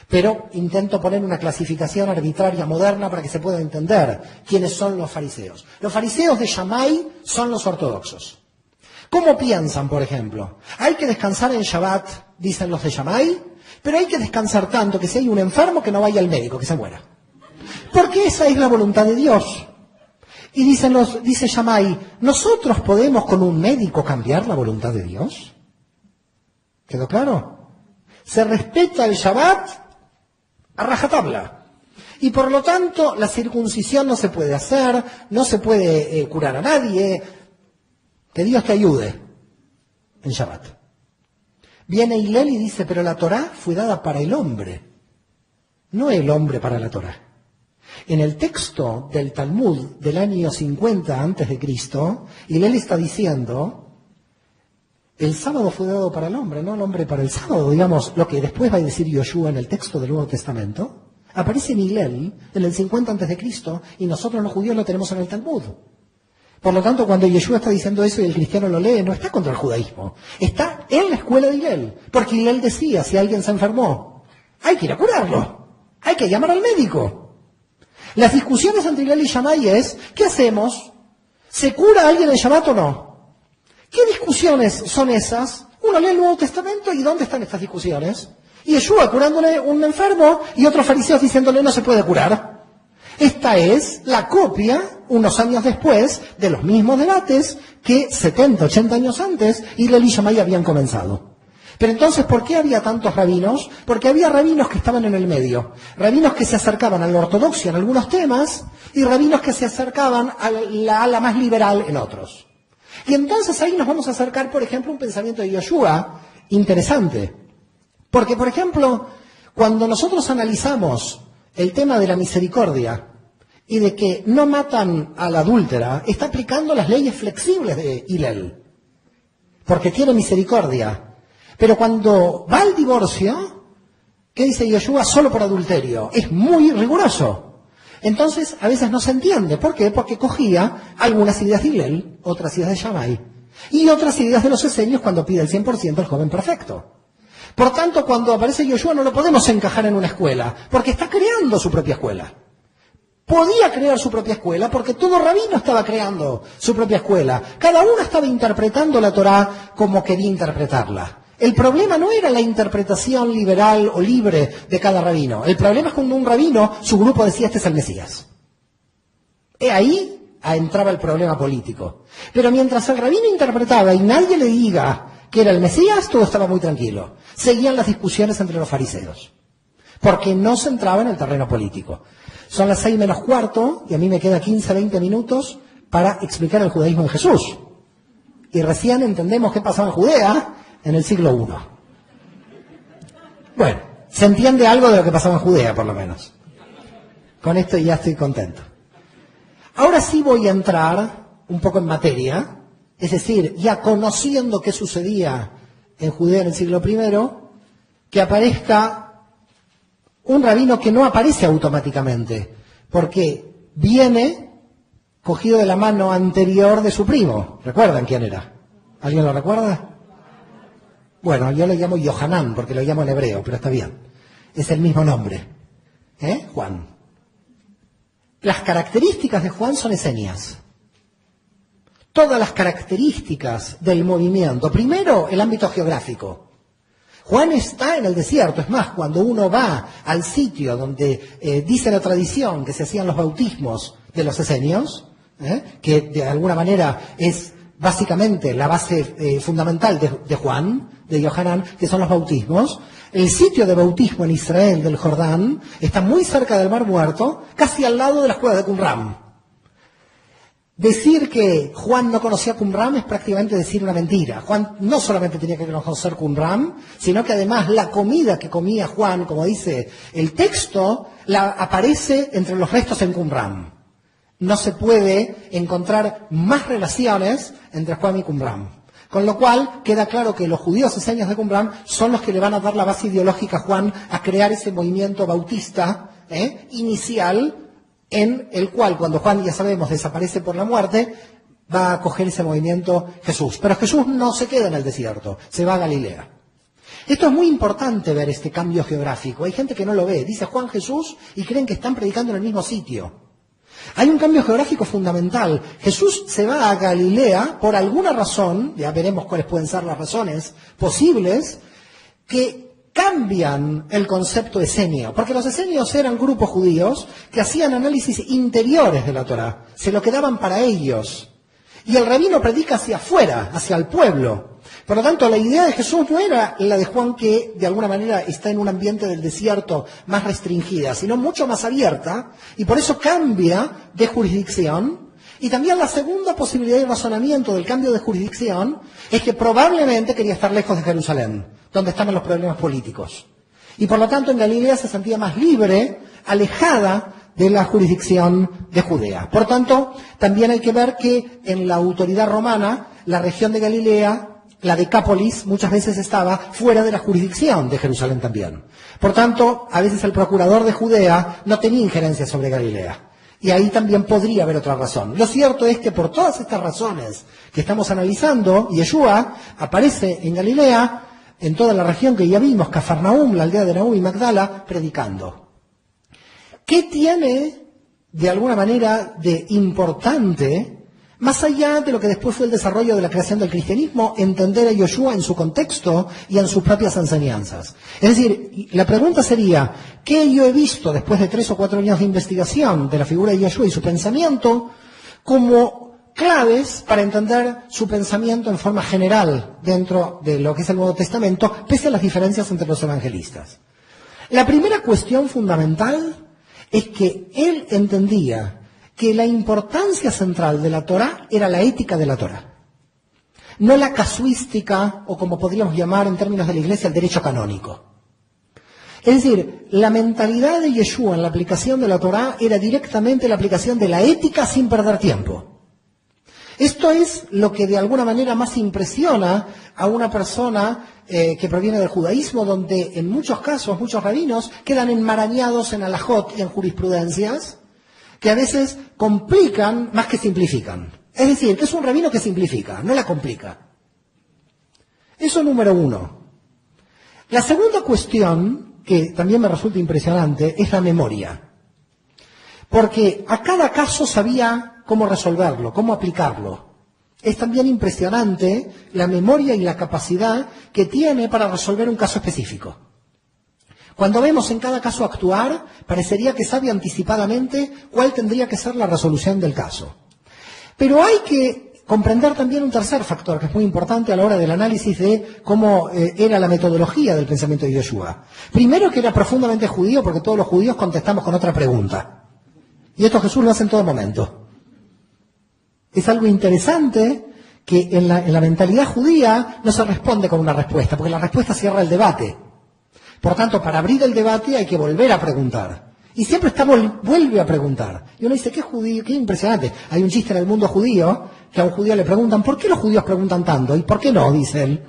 Pero intento poner una clasificación arbitraria moderna para que se pueda entender quiénes son los fariseos. Los fariseos de Shammai son los ortodoxos. ¿Cómo piensan, por ejemplo? Hay que descansar en Shabbat, dicen los de Shammai, pero hay que descansar tanto que si hay un enfermo que no vaya al médico, que se muera. Porque esa es la voluntad de Dios. Y dice Shammai, ¿nosotros podemos con un médico cambiar la voluntad de Dios? ¿Quedó claro? Se respeta el Shabbat a rajatabla. Y por lo tanto, la circuncisión no se puede hacer, no se puede curar a nadie. Que Dios te ayude en Shabbat. Viene Hillel y dice, pero la Torá fue dada para el hombre, no el hombre para la Torá. En el texto del Talmud del año 50 antes de Cristo, Hillel está diciendo, el sábado fue dado para el hombre, no el hombre para el sábado. Digamos, lo que después va a decir Yoshua en el texto del Nuevo Testamento, aparece en Hillel en el 50 antes de Cristo y nosotros los judíos lo tenemos en el Talmud. Por lo tanto, cuando Yeshua está diciendo eso y el cristiano lo lee, no está contra el judaísmo. Está en la escuela de Hillel. Porque Hillel decía, si alguien se enfermó, hay que ir a curarlo. Hay que llamar al médico. Las discusiones entre Hillel y Shammai es, ¿qué hacemos? ¿Se cura a alguien en Shabbat o no? ¿Qué discusiones son esas? Uno lee el Nuevo Testamento y ¿dónde están estas discusiones? Y Yeshua curándole a un enfermo y otros fariseos diciéndole no se puede curar. Esta es la copia, unos años después, de los mismos debates que 70, 80 años antes Hillel y Shammai habían comenzado. Pero entonces, ¿por qué había tantos rabinos? Porque había rabinos que estaban en el medio. Rabinos que se acercaban a la ortodoxia en algunos temas y rabinos que se acercaban a la ala más liberal en otros. Y entonces ahí nos vamos a acercar, por ejemplo, a un pensamiento de Yoshua interesante. Porque, por ejemplo, cuando nosotros analizamos el tema de la misericordia y de que no matan a la adúltera, está aplicando las leyes flexibles de Hillel, porque tiene misericordia. Pero cuando va al divorcio, ¿qué dice Yoshua? Solo por adulterio. Es muy riguroso. Entonces, a veces no se entiende. ¿Por qué? Porque cogía algunas ideas de Hillel, otras ideas de Shammai, y otras ideas de los esenios cuando pide el 100% al joven perfecto. Por tanto, cuando aparece Yoshua no lo podemos encajar en una escuela, porque está creando su propia escuela. Podía crear su propia escuela porque todo rabino estaba creando su propia escuela. Cada uno estaba interpretando la Torá como quería interpretarla. El problema no era la interpretación liberal o libre de cada rabino. El problema es cuando un rabino, su grupo decía, este es el Mesías. Ahí entraba el problema político. Pero mientras el rabino interpretaba y nadie le diga que era el Mesías, todo estaba muy tranquilo. Seguían las discusiones entre los fariseos, porque no se entraba en el terreno político. Son las 6 menos cuarto, y a mí me queda 15, 20 minutos para explicar el judaísmo en Jesús. Y recién entendemos qué pasaba en Judea en el siglo I. Bueno, se entiende algo de lo que pasaba en Judea, por lo menos. Con esto ya estoy contento. Ahora sí voy a entrar un poco en materia, es decir, ya conociendo qué sucedía en Judea en el siglo I, que aparezca un rabino que no aparece automáticamente, porque viene cogido de la mano anterior de su primo. ¿Recuerdan quién era? ¿Alguien lo recuerda? Bueno, yo lo llamo Yohanan, porque lo llamo en hebreo, pero está bien. Es el mismo nombre. Juan. Las características de Juan son esenias. Todas las características del movimiento. Primero, el ámbito geográfico. Juan está en el desierto. Es más, cuando uno va al sitio donde dice la tradición que se hacían los bautismos de los esenios, que de alguna manera es básicamente la base fundamental de Juan, de Yohanan, que son los bautismos. El sitio de bautismo en Israel del Jordán está muy cerca del Mar Muerto, casi al lado de las cuevas de Qumran. Decir que Juan no conocía Qumran es prácticamente decir una mentira. Juan no solamente tenía que conocer Qumran, sino que además la comida que comía Juan, como dice el texto, aparece entre los restos en Qumran. No se puede encontrar más relaciones entre Juan y Qumran. Con lo cual, queda claro que los judíos esenios de Qumran son los que le van a dar la base ideológica a Juan a crear ese movimiento bautista inicial, en el cual, cuando Juan, ya sabemos, desaparece por la muerte, va a coger ese movimiento Jesús. Pero Jesús no se queda en el desierto, se va a Galilea. Esto es muy importante ver este cambio geográfico. Hay gente que no lo ve. Dice Juan Jesús y creen que están predicando en el mismo sitio. Hay un cambio geográfico fundamental. Jesús se va a Galilea por alguna razón, ya veremos cuáles pueden ser las razones posibles, que cambian el concepto esenio. Porque los esenios eran grupos judíos que hacían análisis interiores de la Torá. Se lo quedaban para ellos. Y el rabino predica hacia afuera, hacia el pueblo. Por lo tanto, la idea de Jesús no era la de Juan, que de alguna manera está en un ambiente del desierto más restringida, sino mucho más abierta, y por eso cambia de jurisdicción. Y también la segunda posibilidad de razonamiento del cambio de jurisdicción es que probablemente quería estar lejos de Jerusalén, donde estaban los problemas políticos. Y por lo tanto en Galilea se sentía más libre, alejada de la jurisdicción de Judea. Por tanto, también hay que ver que en la autoridad romana, la región de Galilea, la Decápolis, muchas veces estaba fuera de la jurisdicción de Jerusalén también. Por tanto, a veces el procurador de Judea no tenía injerencia sobre Galilea. Y ahí también podría haber otra razón. Lo cierto es que por todas estas razones que estamos analizando, Yeshua aparece en Galilea, en toda la región que ya vimos, Cafarnaúm, la aldea de Nahum y Magdala, predicando. ¿Qué tiene, de alguna manera, de importante, más allá de lo que después fue el desarrollo de la creación del cristianismo, entender a Yeshua en su contexto y en sus propias enseñanzas? Es decir, la pregunta sería, ¿qué yo he visto después de 3 o 4 años de investigación de la figura de Yeshua y su pensamiento como claves para entender su pensamiento en forma general dentro de lo que es el Nuevo Testamento, pese a las diferencias entre los evangelistas? La primera cuestión fundamental es que él entendía que la importancia central de la Torá era la ética de la Torá, no la casuística, o como podríamos llamar en términos de la Iglesia, el derecho canónico. Es decir, la mentalidad de Yeshua en la aplicación de la Torá era directamente la aplicación de la ética sin perder tiempo. Esto es lo que de alguna manera más impresiona a una persona que proviene del judaísmo, donde en muchos casos, muchos rabinos quedan enmarañados en alajot y en jurisprudencias, que a veces complican más que simplifican. Es decir, que es un rabino que simplifica, no la complica. Eso número uno. La segunda cuestión, que también me resulta impresionante, es la memoria. Porque a cada caso sabía cómo resolverlo, cómo aplicarlo. Es también impresionante la memoria y la capacidad que tiene para resolver un caso específico. Cuando vemos en cada caso actuar, parecería que sabe anticipadamente cuál tendría que ser la resolución del caso. Pero hay que comprender también un tercer factor que es muy importante a la hora del análisis de cómo era la metodología del pensamiento de Yeshua. Primero, que era profundamente judío, porque todos los judíos contestamos con otra pregunta. Y esto Jesús lo hace en todo momento. Es algo interesante que en la mentalidad judía no se responde con una respuesta, porque la respuesta cierra el debate. Por tanto, para abrir el debate hay que volver a preguntar. Y siempre vuelve a preguntar. Y uno dice, qué judío, qué impresionante. Hay un chiste en el mundo judío, que a un judío le preguntan, ¿por qué los judíos preguntan tanto? ¿Y por qué no? Dice él.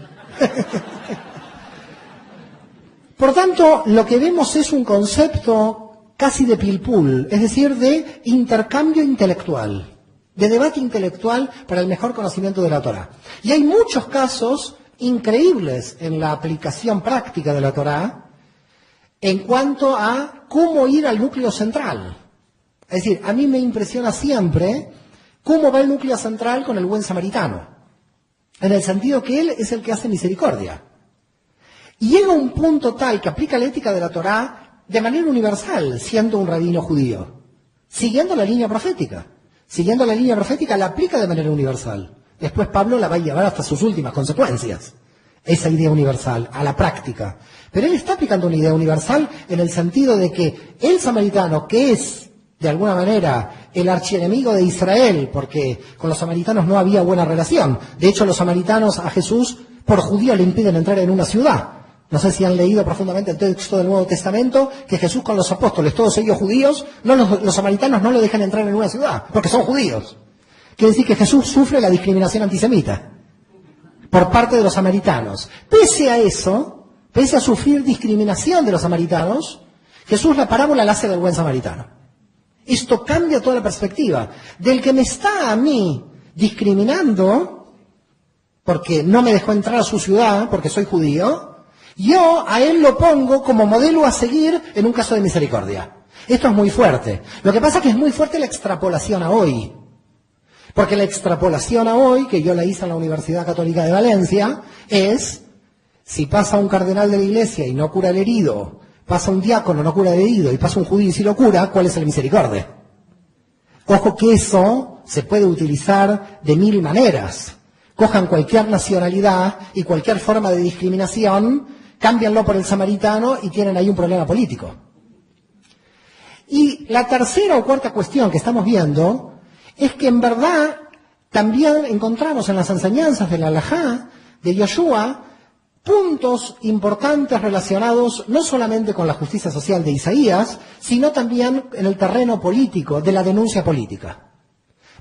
Por tanto, lo que vemos es un concepto casi de pilpul, es decir, de intercambio intelectual, de debate intelectual para el mejor conocimiento de la Torá. Y hay muchos casos increíbles en la aplicación práctica de la Torá en cuanto a cómo ir al núcleo central. Es decir, a mí me impresiona siempre cómo va el núcleo central con el buen samaritano, en el sentido que él es el que hace misericordia. Y llega un punto tal que aplica la ética de la Torá de manera universal, siendo un rabino judío, siguiendo la línea profética. Siguiendo la línea profética la aplica de manera universal. Después Pablo la va a llevar hasta sus últimas consecuencias, esa idea universal, a la práctica. Pero él está aplicando una idea universal en el sentido de que el samaritano, que es de alguna manera el archienemigo de Israel, porque con los samaritanos no había buena relación. De hecho, los samaritanos a Jesús, por judío, le impiden entrar en una ciudad. No sé si han leído profundamente el texto del Nuevo Testamento, que Jesús con los apóstoles, todos ellos judíos, los samaritanos no lo dejan entrar en una ciudad, porque son judíos. Quiere decir que Jesús sufre la discriminación antisemita por parte de los samaritanos. Pese a eso, pese a sufrir discriminación de los samaritanos, Jesús la parábola la hace del buen samaritano. Esto cambia toda la perspectiva. Del que me está a mí discriminando, porque no me dejó entrar a su ciudad, porque soy judío, yo a él lo pongo como modelo a seguir en un caso de misericordia. Esto es muy fuerte. Lo que pasa es que es muy fuerte la extrapolación a hoy. Porque la extrapolación a hoy, que yo la hice en la Universidad Católica de Valencia, es, si pasa un cardenal de la iglesia y no cura al herido, pasa un diácono, no cura al herido, y pasa un judío y sí lo cura, ¿cuál es el misericordia? Ojo que eso se puede utilizar de mil maneras. Cojan cualquier nacionalidad y cualquier forma de discriminación, cámbianlo por el samaritano y tienen ahí un problema político. Y la tercera o cuarta cuestión que estamos viendo es que en verdad también encontramos en las enseñanzas de la Halajá, de Yoshua, puntos importantes relacionados no solamente con la justicia social de Isaías, sino también en el terreno político, de la denuncia política.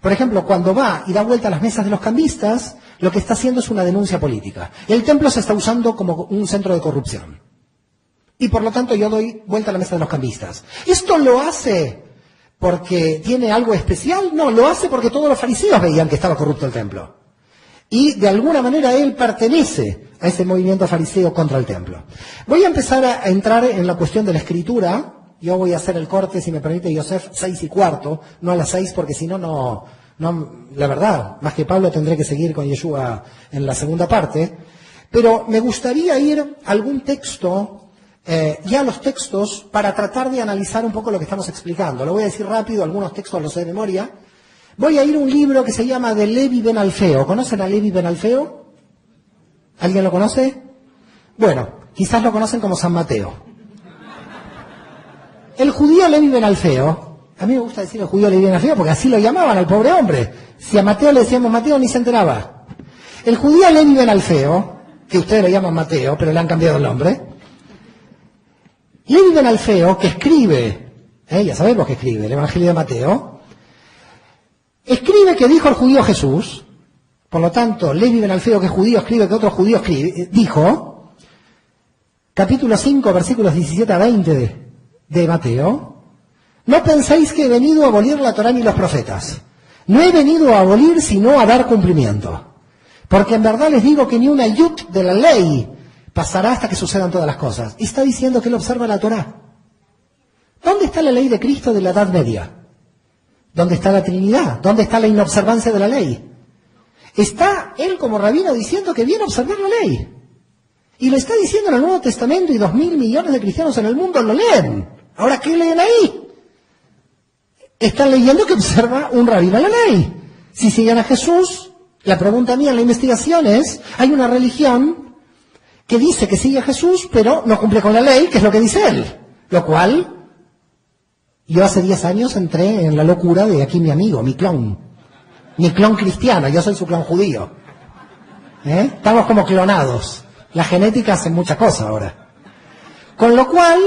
Por ejemplo, cuando va y da vuelta a las mesas de los cambistas, lo que está haciendo es una denuncia política. El templo se está usando como un centro de corrupción. Y por lo tanto yo doy vuelta a la mesa de los cambistas. ¿Esto lo hace porque tiene algo especial? No, lo hace porque todos los fariseos veían que estaba corrupto el templo. Y de alguna manera él pertenece a ese movimiento fariseo contra el templo. Voy a empezar a entrar en la cuestión de la escritura. Yo voy a hacer el corte, si me permite, Yosef, 6:15, no a las 6, porque si no, la verdad, más que Pablo tendré que seguir con Yeshua en la segunda parte. Pero me gustaría ir a algún texto, ya a los textos, para tratar de analizar un poco lo que estamos explicando. Lo voy a decir rápido, algunos textos los sé de memoria. Voy a ir a un libro que se llama de Levi ben Alfeo. ¿Conocen a Levi ben Alfeo? ¿Alguien lo conoce? Bueno, quizás lo conocen como San Mateo. El judío Levi ben Alfeo, a mí me gusta decir el judío Levi ben Alfeo porque así lo llamaban al pobre hombre. Si a Mateo le decíamos Mateo ni se enteraba. El judío Levi ben Alfeo, que ustedes le llaman Mateo, pero le han cambiado el nombre. Levi ben Alfeo, que escribe, ya sabemos que escribe, el Evangelio de Mateo, escribe que dijo el judío Jesús. Por lo tanto, Levi ben Alfeo, que es judío, escribe que otro judío dijo, capítulo 5, versículos 17 a 20 de Mateo: no penséis que he venido a abolir la Torá ni los profetas. No he venido a abolir, sino a dar cumplimiento. Porque en verdad les digo que ni una yut de la ley pasará hasta que sucedan todas las cosas. Y está diciendo que él observa la Torá. ¿Dónde está la ley de Cristo de la Edad Media? ¿Dónde está la Trinidad? ¿Dónde está la inobservancia de la ley? Está él como rabino diciendo que viene a observar la ley. Y lo está diciendo en el Nuevo Testamento y 2.000 millones de cristianos en el mundo lo leen. Ahora, ¿qué leen ahí? Están leyendo que observa un rabino la ley. Si siguen a Jesús, la pregunta mía en la investigación es, hay una religión que dice que sigue a Jesús, pero no cumple con la ley, que es lo que dice él. Lo cual, yo hace 10 años entré en la locura de aquí mi amigo, mi clon cristiano, yo soy su clon judío. Estamos como clonados. La genética hace mucha cosa ahora. Con lo cual,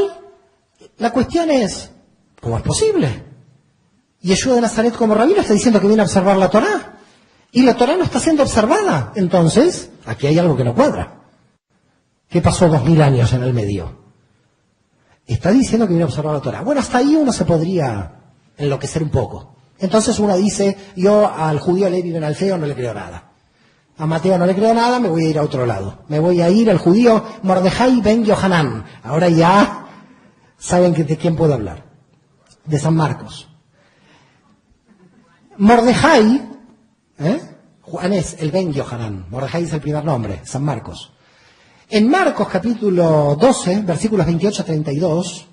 la cuestión es, ¿cómo es posible? Yeshua de Nazaret como rabino está diciendo que viene a observar la Torá. Y la Torá no está siendo observada. Entonces, aquí hay algo que no cuadra. ¿Qué pasó 2000 años en el medio? Está diciendo que viene a observar la Torá. Bueno, hasta ahí uno se podría enloquecer un poco. Entonces uno dice, yo al judío Levi Ben Alfeo no le creo nada. A Mateo no le creo nada, me voy a ir a otro lado. Me voy a ir al judío Mordejai Ben Yohanan. Ahora ya saben de quién puedo hablar. De San Marcos. Mordejai, Juan es el Ben Yohanan. Mordejai es el primer nombre, San Marcos. En Marcos capítulo 12, versículos 28 a 32,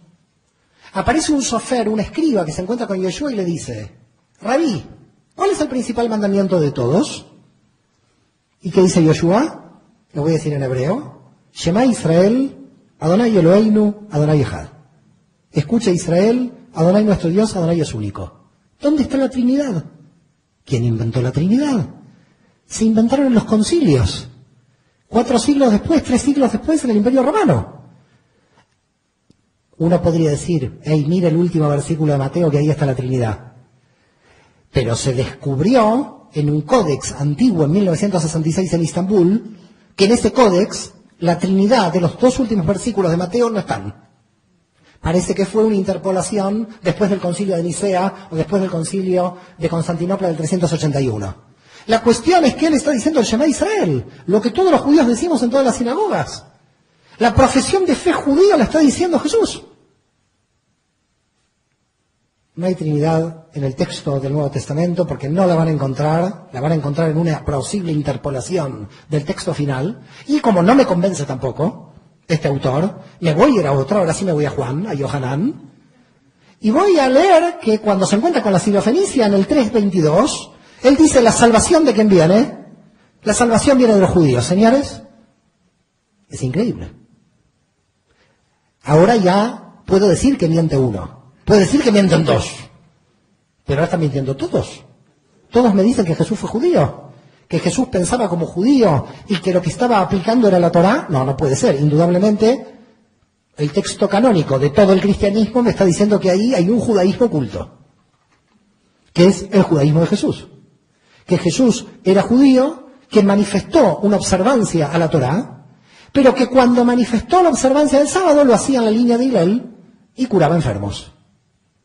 aparece un sofer, un escriba que se encuentra con Yeshua y le dice, Rabí, ¿cuál es el principal mandamiento de todos? ¿Y qué dice Yeshua? Lo voy a decir en hebreo. Shema Israel, Adonai Eloheinu, Adonai Echad. Escucha Israel, Adonai nuestro Dios, Adonai es único. ¿Dónde está la Trinidad? ¿Quién inventó la Trinidad? Se inventaron en los concilios. 4 siglos después, 3 siglos después, en el Imperio Romano. Uno podría decir, hey, mira el último versículo de Mateo, que ahí está la Trinidad. Pero se descubrió en un códex antiguo en 1966 en Istambul, que en ese códex la Trinidad de los 2 últimos versículos de Mateo no están. Parece que fue una interpolación después del concilio de Nicea o después del concilio de Constantinopla del 381. La cuestión es que él está diciendo el Shema Israel, lo que todos los judíos decimos en todas las sinagogas. La profesión de fe judía la está diciendo Jesús. No hay Trinidad en el texto del Nuevo Testamento porque no la van a encontrar en una posible interpolación del texto final. Y como no me convence tampoco este autor, me voy a ir a otro, ahora sí me voy a Juan, a Yohanan, y voy a leer que cuando se encuentra con la Sirofenicia en el 3:22, él dice, ¿la salvación de quién viene? La salvación viene de los judíos, señores. Es increíble. Ahora ya puedo decir que miente uno. Puedo decir que mienten 2. Pero ahora están mintiendo todos. Todos me dicen que Jesús fue judío. Que Jesús pensaba como judío y que lo que estaba aplicando era la Torá. No, no puede ser. Indudablemente, el texto canónico de todo el cristianismo me está diciendo que ahí hay un judaísmo oculto. Que es el judaísmo de Jesús. Que Jesús era judío, que manifestó una observancia a la Torá, pero que cuando manifestó la observancia del sábado lo hacía en la línea de Hillel y curaba enfermos.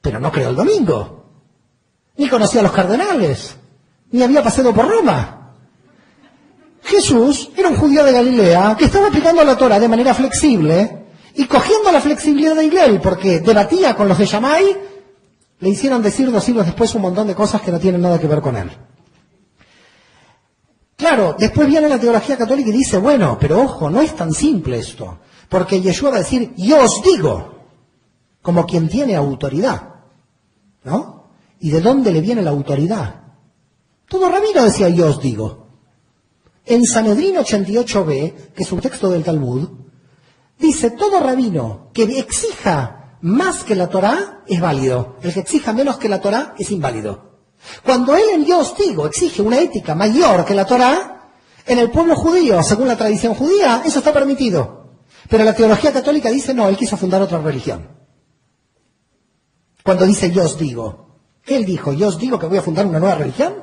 Pero no creó el domingo, ni conocía a los cardenales, ni había paseado por Roma. Jesús era un judío de Galilea que estaba aplicando la Torá de manera flexible y cogiendo la flexibilidad de Hillel, porque debatía con los de Shammai, le hicieron decir 2 siglos después un montón de cosas que no tienen nada que ver con él. Claro, después viene la teología católica y dice, bueno, pero ojo, no es tan simple esto, porque Yeshua va a decir, yo os digo, como quien tiene autoridad, ¿no? ¿Y de dónde le viene la autoridad? Todo rabino decía, yo os digo. En Sanedrín 88b, que es un texto del Talmud, dice, todo rabino que exija más que la Torá es válido, el que exija menos que la Torá es inválido. Cuando él en yo os digo exige una ética mayor que la Torá, en el pueblo judío, según la tradición judía, eso está permitido. Pero la teología católica dice, no, él quiso fundar otra religión. Cuando dice yo os digo, él dijo, yo os digo que voy a fundar una nueva religión.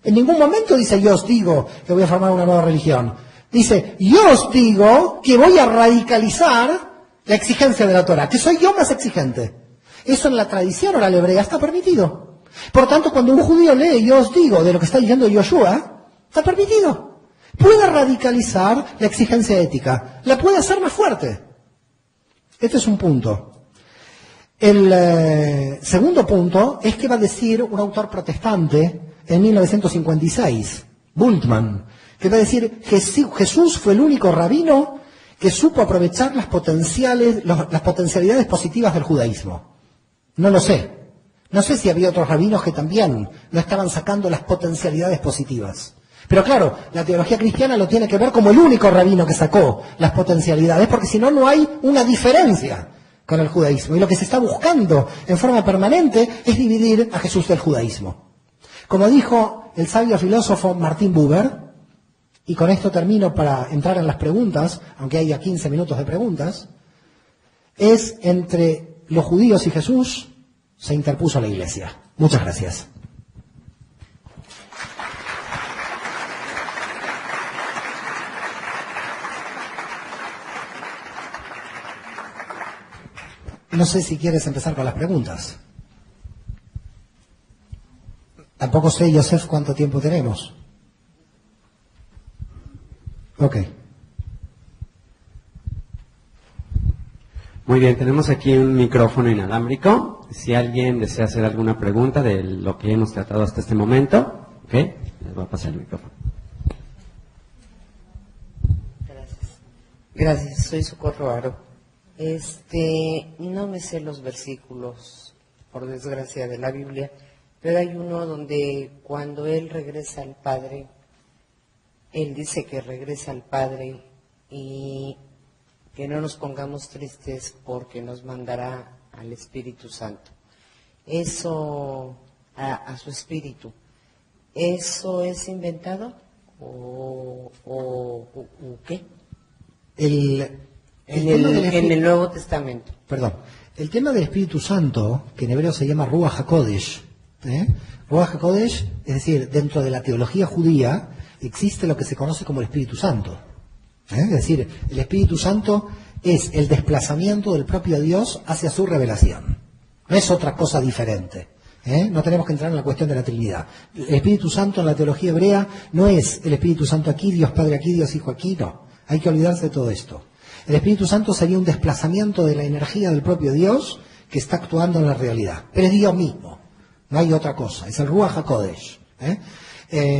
En ningún momento dice yo os digo que voy a formar una nueva religión. Dice, yo os digo que voy a radicalizar la exigencia de la Torá, que soy yo más exigente. Eso en la tradición oral hebrea está permitido. Por tanto, cuando un judío lee yo os digo de lo que está diciendo Yoshua, está permitido. Puede radicalizar la exigencia ética, la puede hacer más fuerte. Este es un punto. El segundo punto es que va a decir un autor protestante en 1956, Bultmann, que va a decir que Jesús fue el único rabino que supo aprovechar las potencialidades positivas del judaísmo. No lo sé. No sé si había otros rabinos que también no estaban sacando las potencialidades positivas. Pero claro, la teología cristiana lo tiene que ver como el único rabino que sacó las potencialidades, porque si no, no hay una diferencia con el judaísmo. Y lo que se está buscando en forma permanente es dividir a Jesús del judaísmo. Como dijo el sabio filósofo Martin Buber, y con esto termino para entrar en las preguntas, aunque haya 15 minutos de preguntas, es entre los judíos y Jesús se interpuso la Iglesia. Muchas gracias. No sé si quieres empezar con las preguntas. Tampoco sé, Yosef, cuánto tiempo tenemos. Ok. Muy bien, tenemos aquí un micrófono inalámbrico. Si alguien desea hacer alguna pregunta de lo que hemos tratado hasta este momento, ¿ok? Les voy a pasar el micrófono. Gracias, soy Socorro Aro. No me sé los versículos, por desgracia, de la Biblia, pero hay uno donde cuando él regresa al Padre, él dice que regresa al Padre y que no nos pongamos tristes porque nos mandará al Espíritu Santo. Eso, a su Espíritu, ¿eso es inventado o qué? En el Nuevo Testamento. Perdón. El tema del Espíritu Santo, que en hebreo se llama Ruach HaKodesh, Ruach HaKodesh, es decir, dentro de la teología judía, existe lo que se conoce como el Espíritu Santo. Es decir, el Espíritu Santo es el desplazamiento del propio Dios hacia su revelación. No es otra cosa diferente. No tenemos que entrar en la cuestión de la Trinidad. El Espíritu Santo en la teología hebrea no es el Espíritu Santo aquí, Dios Padre aquí, Dios Hijo aquí, no. Hay que olvidarse de todo esto. El Espíritu Santo sería un desplazamiento de la energía del propio Dios que está actuando en la realidad. Pero es Dios mismo, no hay otra cosa. Es el Ruach HaKodesh.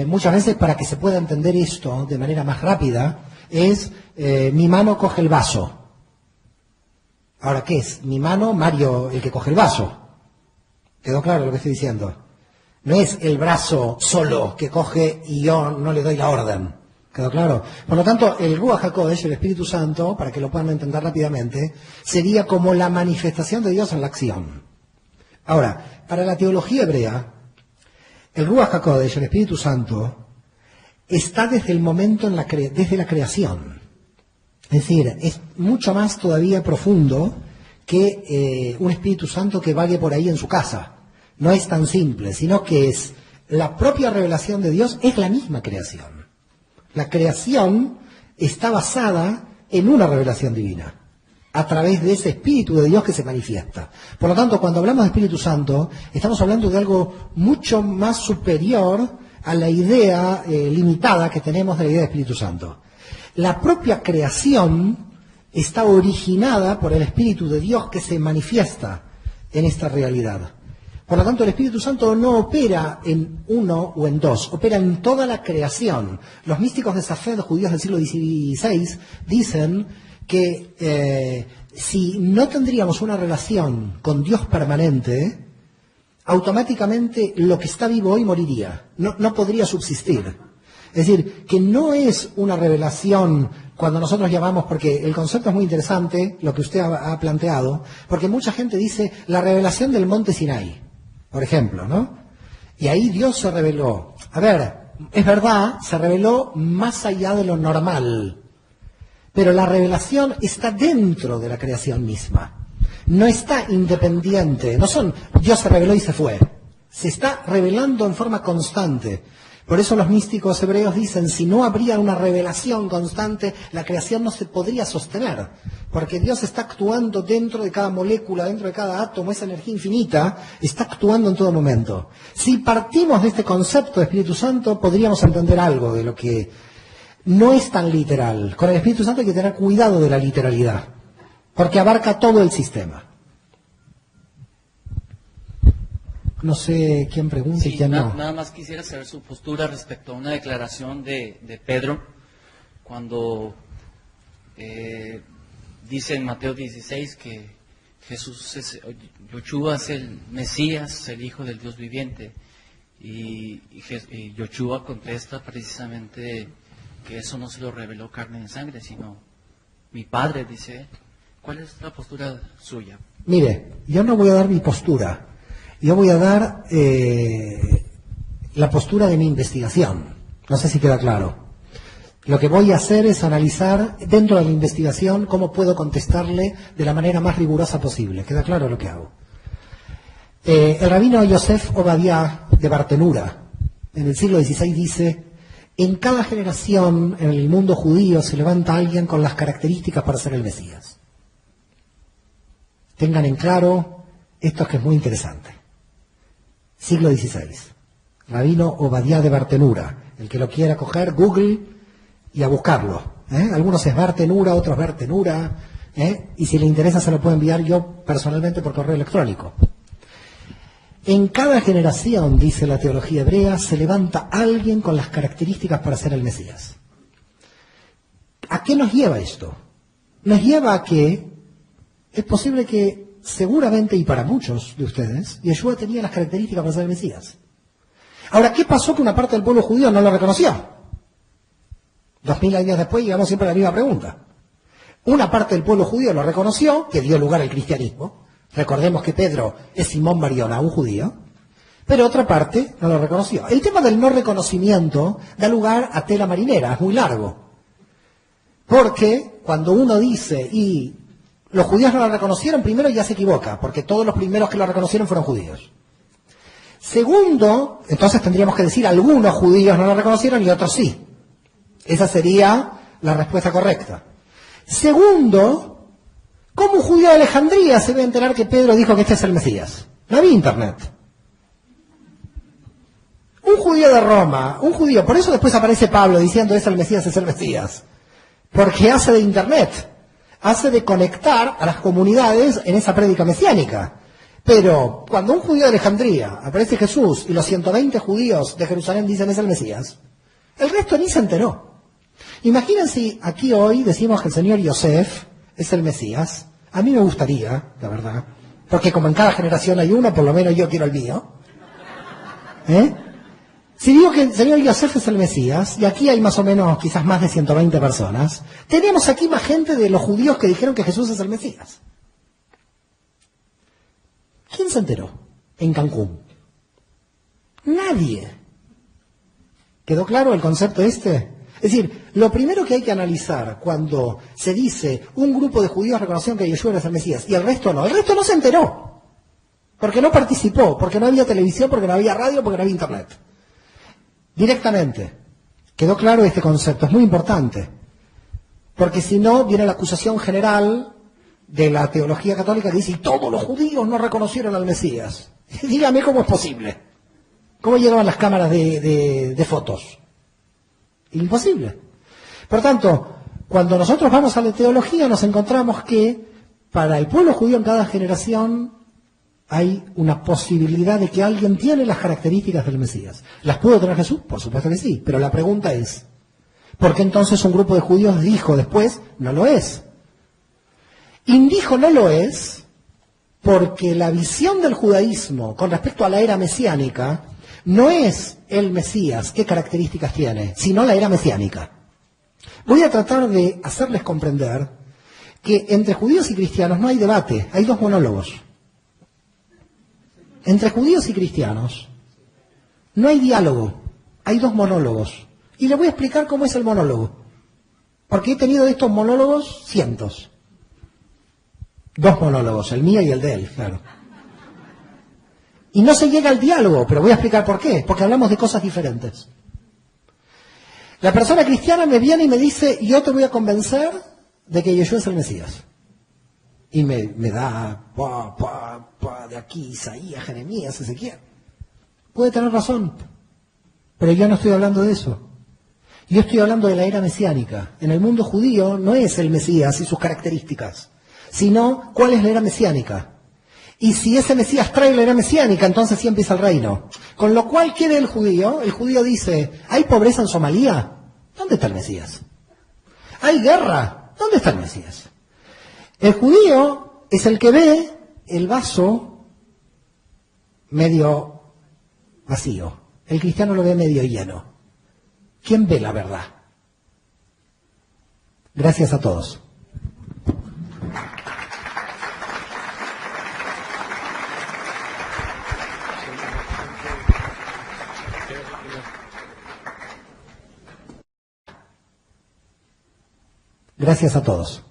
Muchas veces, para que se pueda entender esto de manera más rápida, es mi mano coge el vaso. Ahora, ¿qué es? Mi mano, Mario, el que coge el vaso. ¿Quedó claro lo que estoy diciendo? No es el brazo solo que coge y yo no le doy la orden. ¿Quedó claro? Por lo tanto, el Ruach HaKodesh, el Espíritu Santo, para que lo puedan entender rápidamente, sería como la manifestación de Dios en la acción. Ahora, para la teología hebrea, el Ruach HaKodesh, el Espíritu Santo, está desde el momento, desde la creación. Es decir, es mucho más todavía profundo que un Espíritu Santo que vague por ahí en su casa. No es tan simple, sino que es la propia revelación de Dios, es la misma creación. La creación está basada en una revelación divina, a través de ese Espíritu de Dios que se manifiesta. Por lo tanto, cuando hablamos de Espíritu Santo, estamos hablando de algo mucho más superior a la idea limitada que tenemos de la idea de Espíritu Santo. La propia creación está originada por el Espíritu de Dios que se manifiesta en esta realidad. Por lo tanto, el Espíritu Santo no opera en uno o en dos, opera en toda la creación. Los místicos de Safed, judíos del siglo XVI, dicen que si no tendríamos una relación con Dios permanente, automáticamente lo que está vivo hoy moriría, no podría subsistir. Es decir, que no es una revelación cuando nosotros llamamos, porque el concepto es muy interesante, lo que usted ha planteado, porque mucha gente dice la revelación del monte Sinai, por ejemplo, ¿no? Y ahí Dios se reveló. A ver, es verdad, se reveló más allá de lo normal, pero la revelación está dentro de la creación misma. No está independiente, no son Dios se reveló y se fue. Se está revelando en forma constante. Por eso los místicos hebreos dicen, si no habría una revelación constante, la creación no se podría sostener, porque Dios está actuando dentro de cada molécula, dentro de cada átomo, esa energía infinita está actuando en todo momento. Si partimos de este concepto de Espíritu Santo, podríamos entender algo de lo que no es tan literal. Con el Espíritu Santo hay que tener cuidado de la literalidad, porque abarca todo el sistema. No sé quién pregunta y quién no. Nada más quisiera saber su postura respecto a una declaración de Pedro cuando dice en Mateo 16 que Yoshua es el Mesías, el Hijo del Dios viviente. Y Yoshua contesta precisamente que eso no se lo reveló carne ni sangre, sino mi Padre, dice. ¿Cuál es la postura suya? Mire, yo no voy a dar mi postura. Yo voy a dar la postura de mi investigación. No sé si queda claro. Lo que voy a hacer es analizar dentro de la investigación cómo puedo contestarle de la manera más rigurosa posible. ¿Queda claro lo que hago? El rabino Yosef Obadiah de Bartenura, en el siglo XVI, dice: en cada generación en el mundo judío se levanta alguien con las características para ser el Mesías. tengan en claro esto que es muy interesante. Siglo XVI. Rabino Obadiah de Bartenura. El que lo quiera coger, Google y a buscarlo. Algunos es Bartenura, otros Bartenura. Y si le interesa se lo puedo enviar yo personalmente por correo electrónico. En cada generación, dice la teología hebrea, se levanta alguien con las características para ser el Mesías. ¿A qué nos lleva esto? Nos lleva a que es posible que seguramente, y para muchos de ustedes, Yeshua tenía las características para ser el Mesías. Ahora, ¿qué pasó que una parte del pueblo judío no lo reconoció? 2000 años después llegamos siempre a la misma pregunta. Una parte del pueblo judío lo reconoció, que dio lugar al cristianismo. Recordemos que Pedro es Simón Bariona, un judío. Pero otra parte no lo reconoció. El tema del no reconocimiento da lugar a tela marinera, es muy largo. Porque cuando uno dice, y los judíos no lo reconocieron, primero ya se equivoca, porque todos los primeros que lo reconocieron fueron judíos. Segundo, entonces tendríamos que decir, algunos judíos no lo reconocieron y otros sí. Esa sería la respuesta correcta. Segundo, ¿cómo un judío de Alejandría se va a enterar que Pedro dijo que este es el Mesías? No había internet. Un judío de Roma, un judío, por eso después aparece Pablo diciendo es el Mesías, porque hace de internet, hace de conectar a las comunidades en esa prédica mesiánica. Pero cuando un judío de Alejandría aparece Jesús y los 120 judíos de Jerusalén dicen es el Mesías, el resto ni se enteró. Imaginen si aquí hoy decimos que el señor Yosef es el Mesías. A mí me gustaría, la verdad, porque como en cada generación hay uno, por lo menos yo quiero el mío. Si digo que el señor Yosef es el Mesías, y aquí hay más o menos quizás más de 120 personas, tenemos aquí más gente de los judíos que dijeron que Jesús es el Mesías. ¿Quién se enteró en Cancún? Nadie. ¿Quedó claro el concepto este? Es decir, lo primero que hay que analizar cuando se dice un grupo de judíos reconocieron que Yeshua era el Mesías y el resto no se enteró. Porque no participó, porque no había televisión, porque no había radio, porque no había internet. Directamente. ¿Quedó claro este concepto? Es muy importante. Porque si no, viene la acusación general de la teología católica que dice, y todos los judíos no reconocieron al Mesías. Dígame cómo es posible. ¿Cómo llegaban las cámaras de fotos? Imposible. Por tanto, cuando nosotros vamos a la teología nos encontramos que para el pueblo judío en cada generación hay una posibilidad de que alguien tiene las características del Mesías. ¿Las pudo tener Jesús? Por supuesto que sí, pero la pregunta es, ¿por qué entonces un grupo de judíos dijo después, no lo es? Y dijo no lo es porque la visión del judaísmo con respecto a la era mesiánica no es el Mesías, qué características tiene, sino la era mesiánica. Voy a tratar de hacerles comprender que entre judíos y cristianos no hay debate, hay dos monólogos. Entre judíos y cristianos no hay diálogo, hay dos monólogos. Y les voy a explicar cómo es el monólogo. Porque he tenido de estos monólogos cientos. Dos monólogos, el mío y el de él, claro. Y no se llega al diálogo, pero voy a explicar por qué. Porque hablamos de cosas diferentes. La persona cristiana me viene y me dice, yo te voy a convencer de que Yeshua es el Mesías. Y me da de aquí, Isaías, Jeremías, Ezequiel. Puede tener razón, pero yo no estoy hablando de eso. Yo estoy hablando de la era mesiánica. En el mundo judío no es el Mesías y sus características, sino cuál es la era mesiánica. Y si ese Mesías trae la era mesiánica, entonces sí empieza el reino. Con lo cual, ¿qué ve el judío? El judío dice, ¿hay pobreza en Somalia? ¿Dónde está el Mesías? ¿Hay guerra? ¿Dónde está el Mesías? El judío es el que ve el vaso medio vacío. El cristiano lo ve medio lleno. ¿Quién ve la verdad? Gracias a todos. Gracias a todos.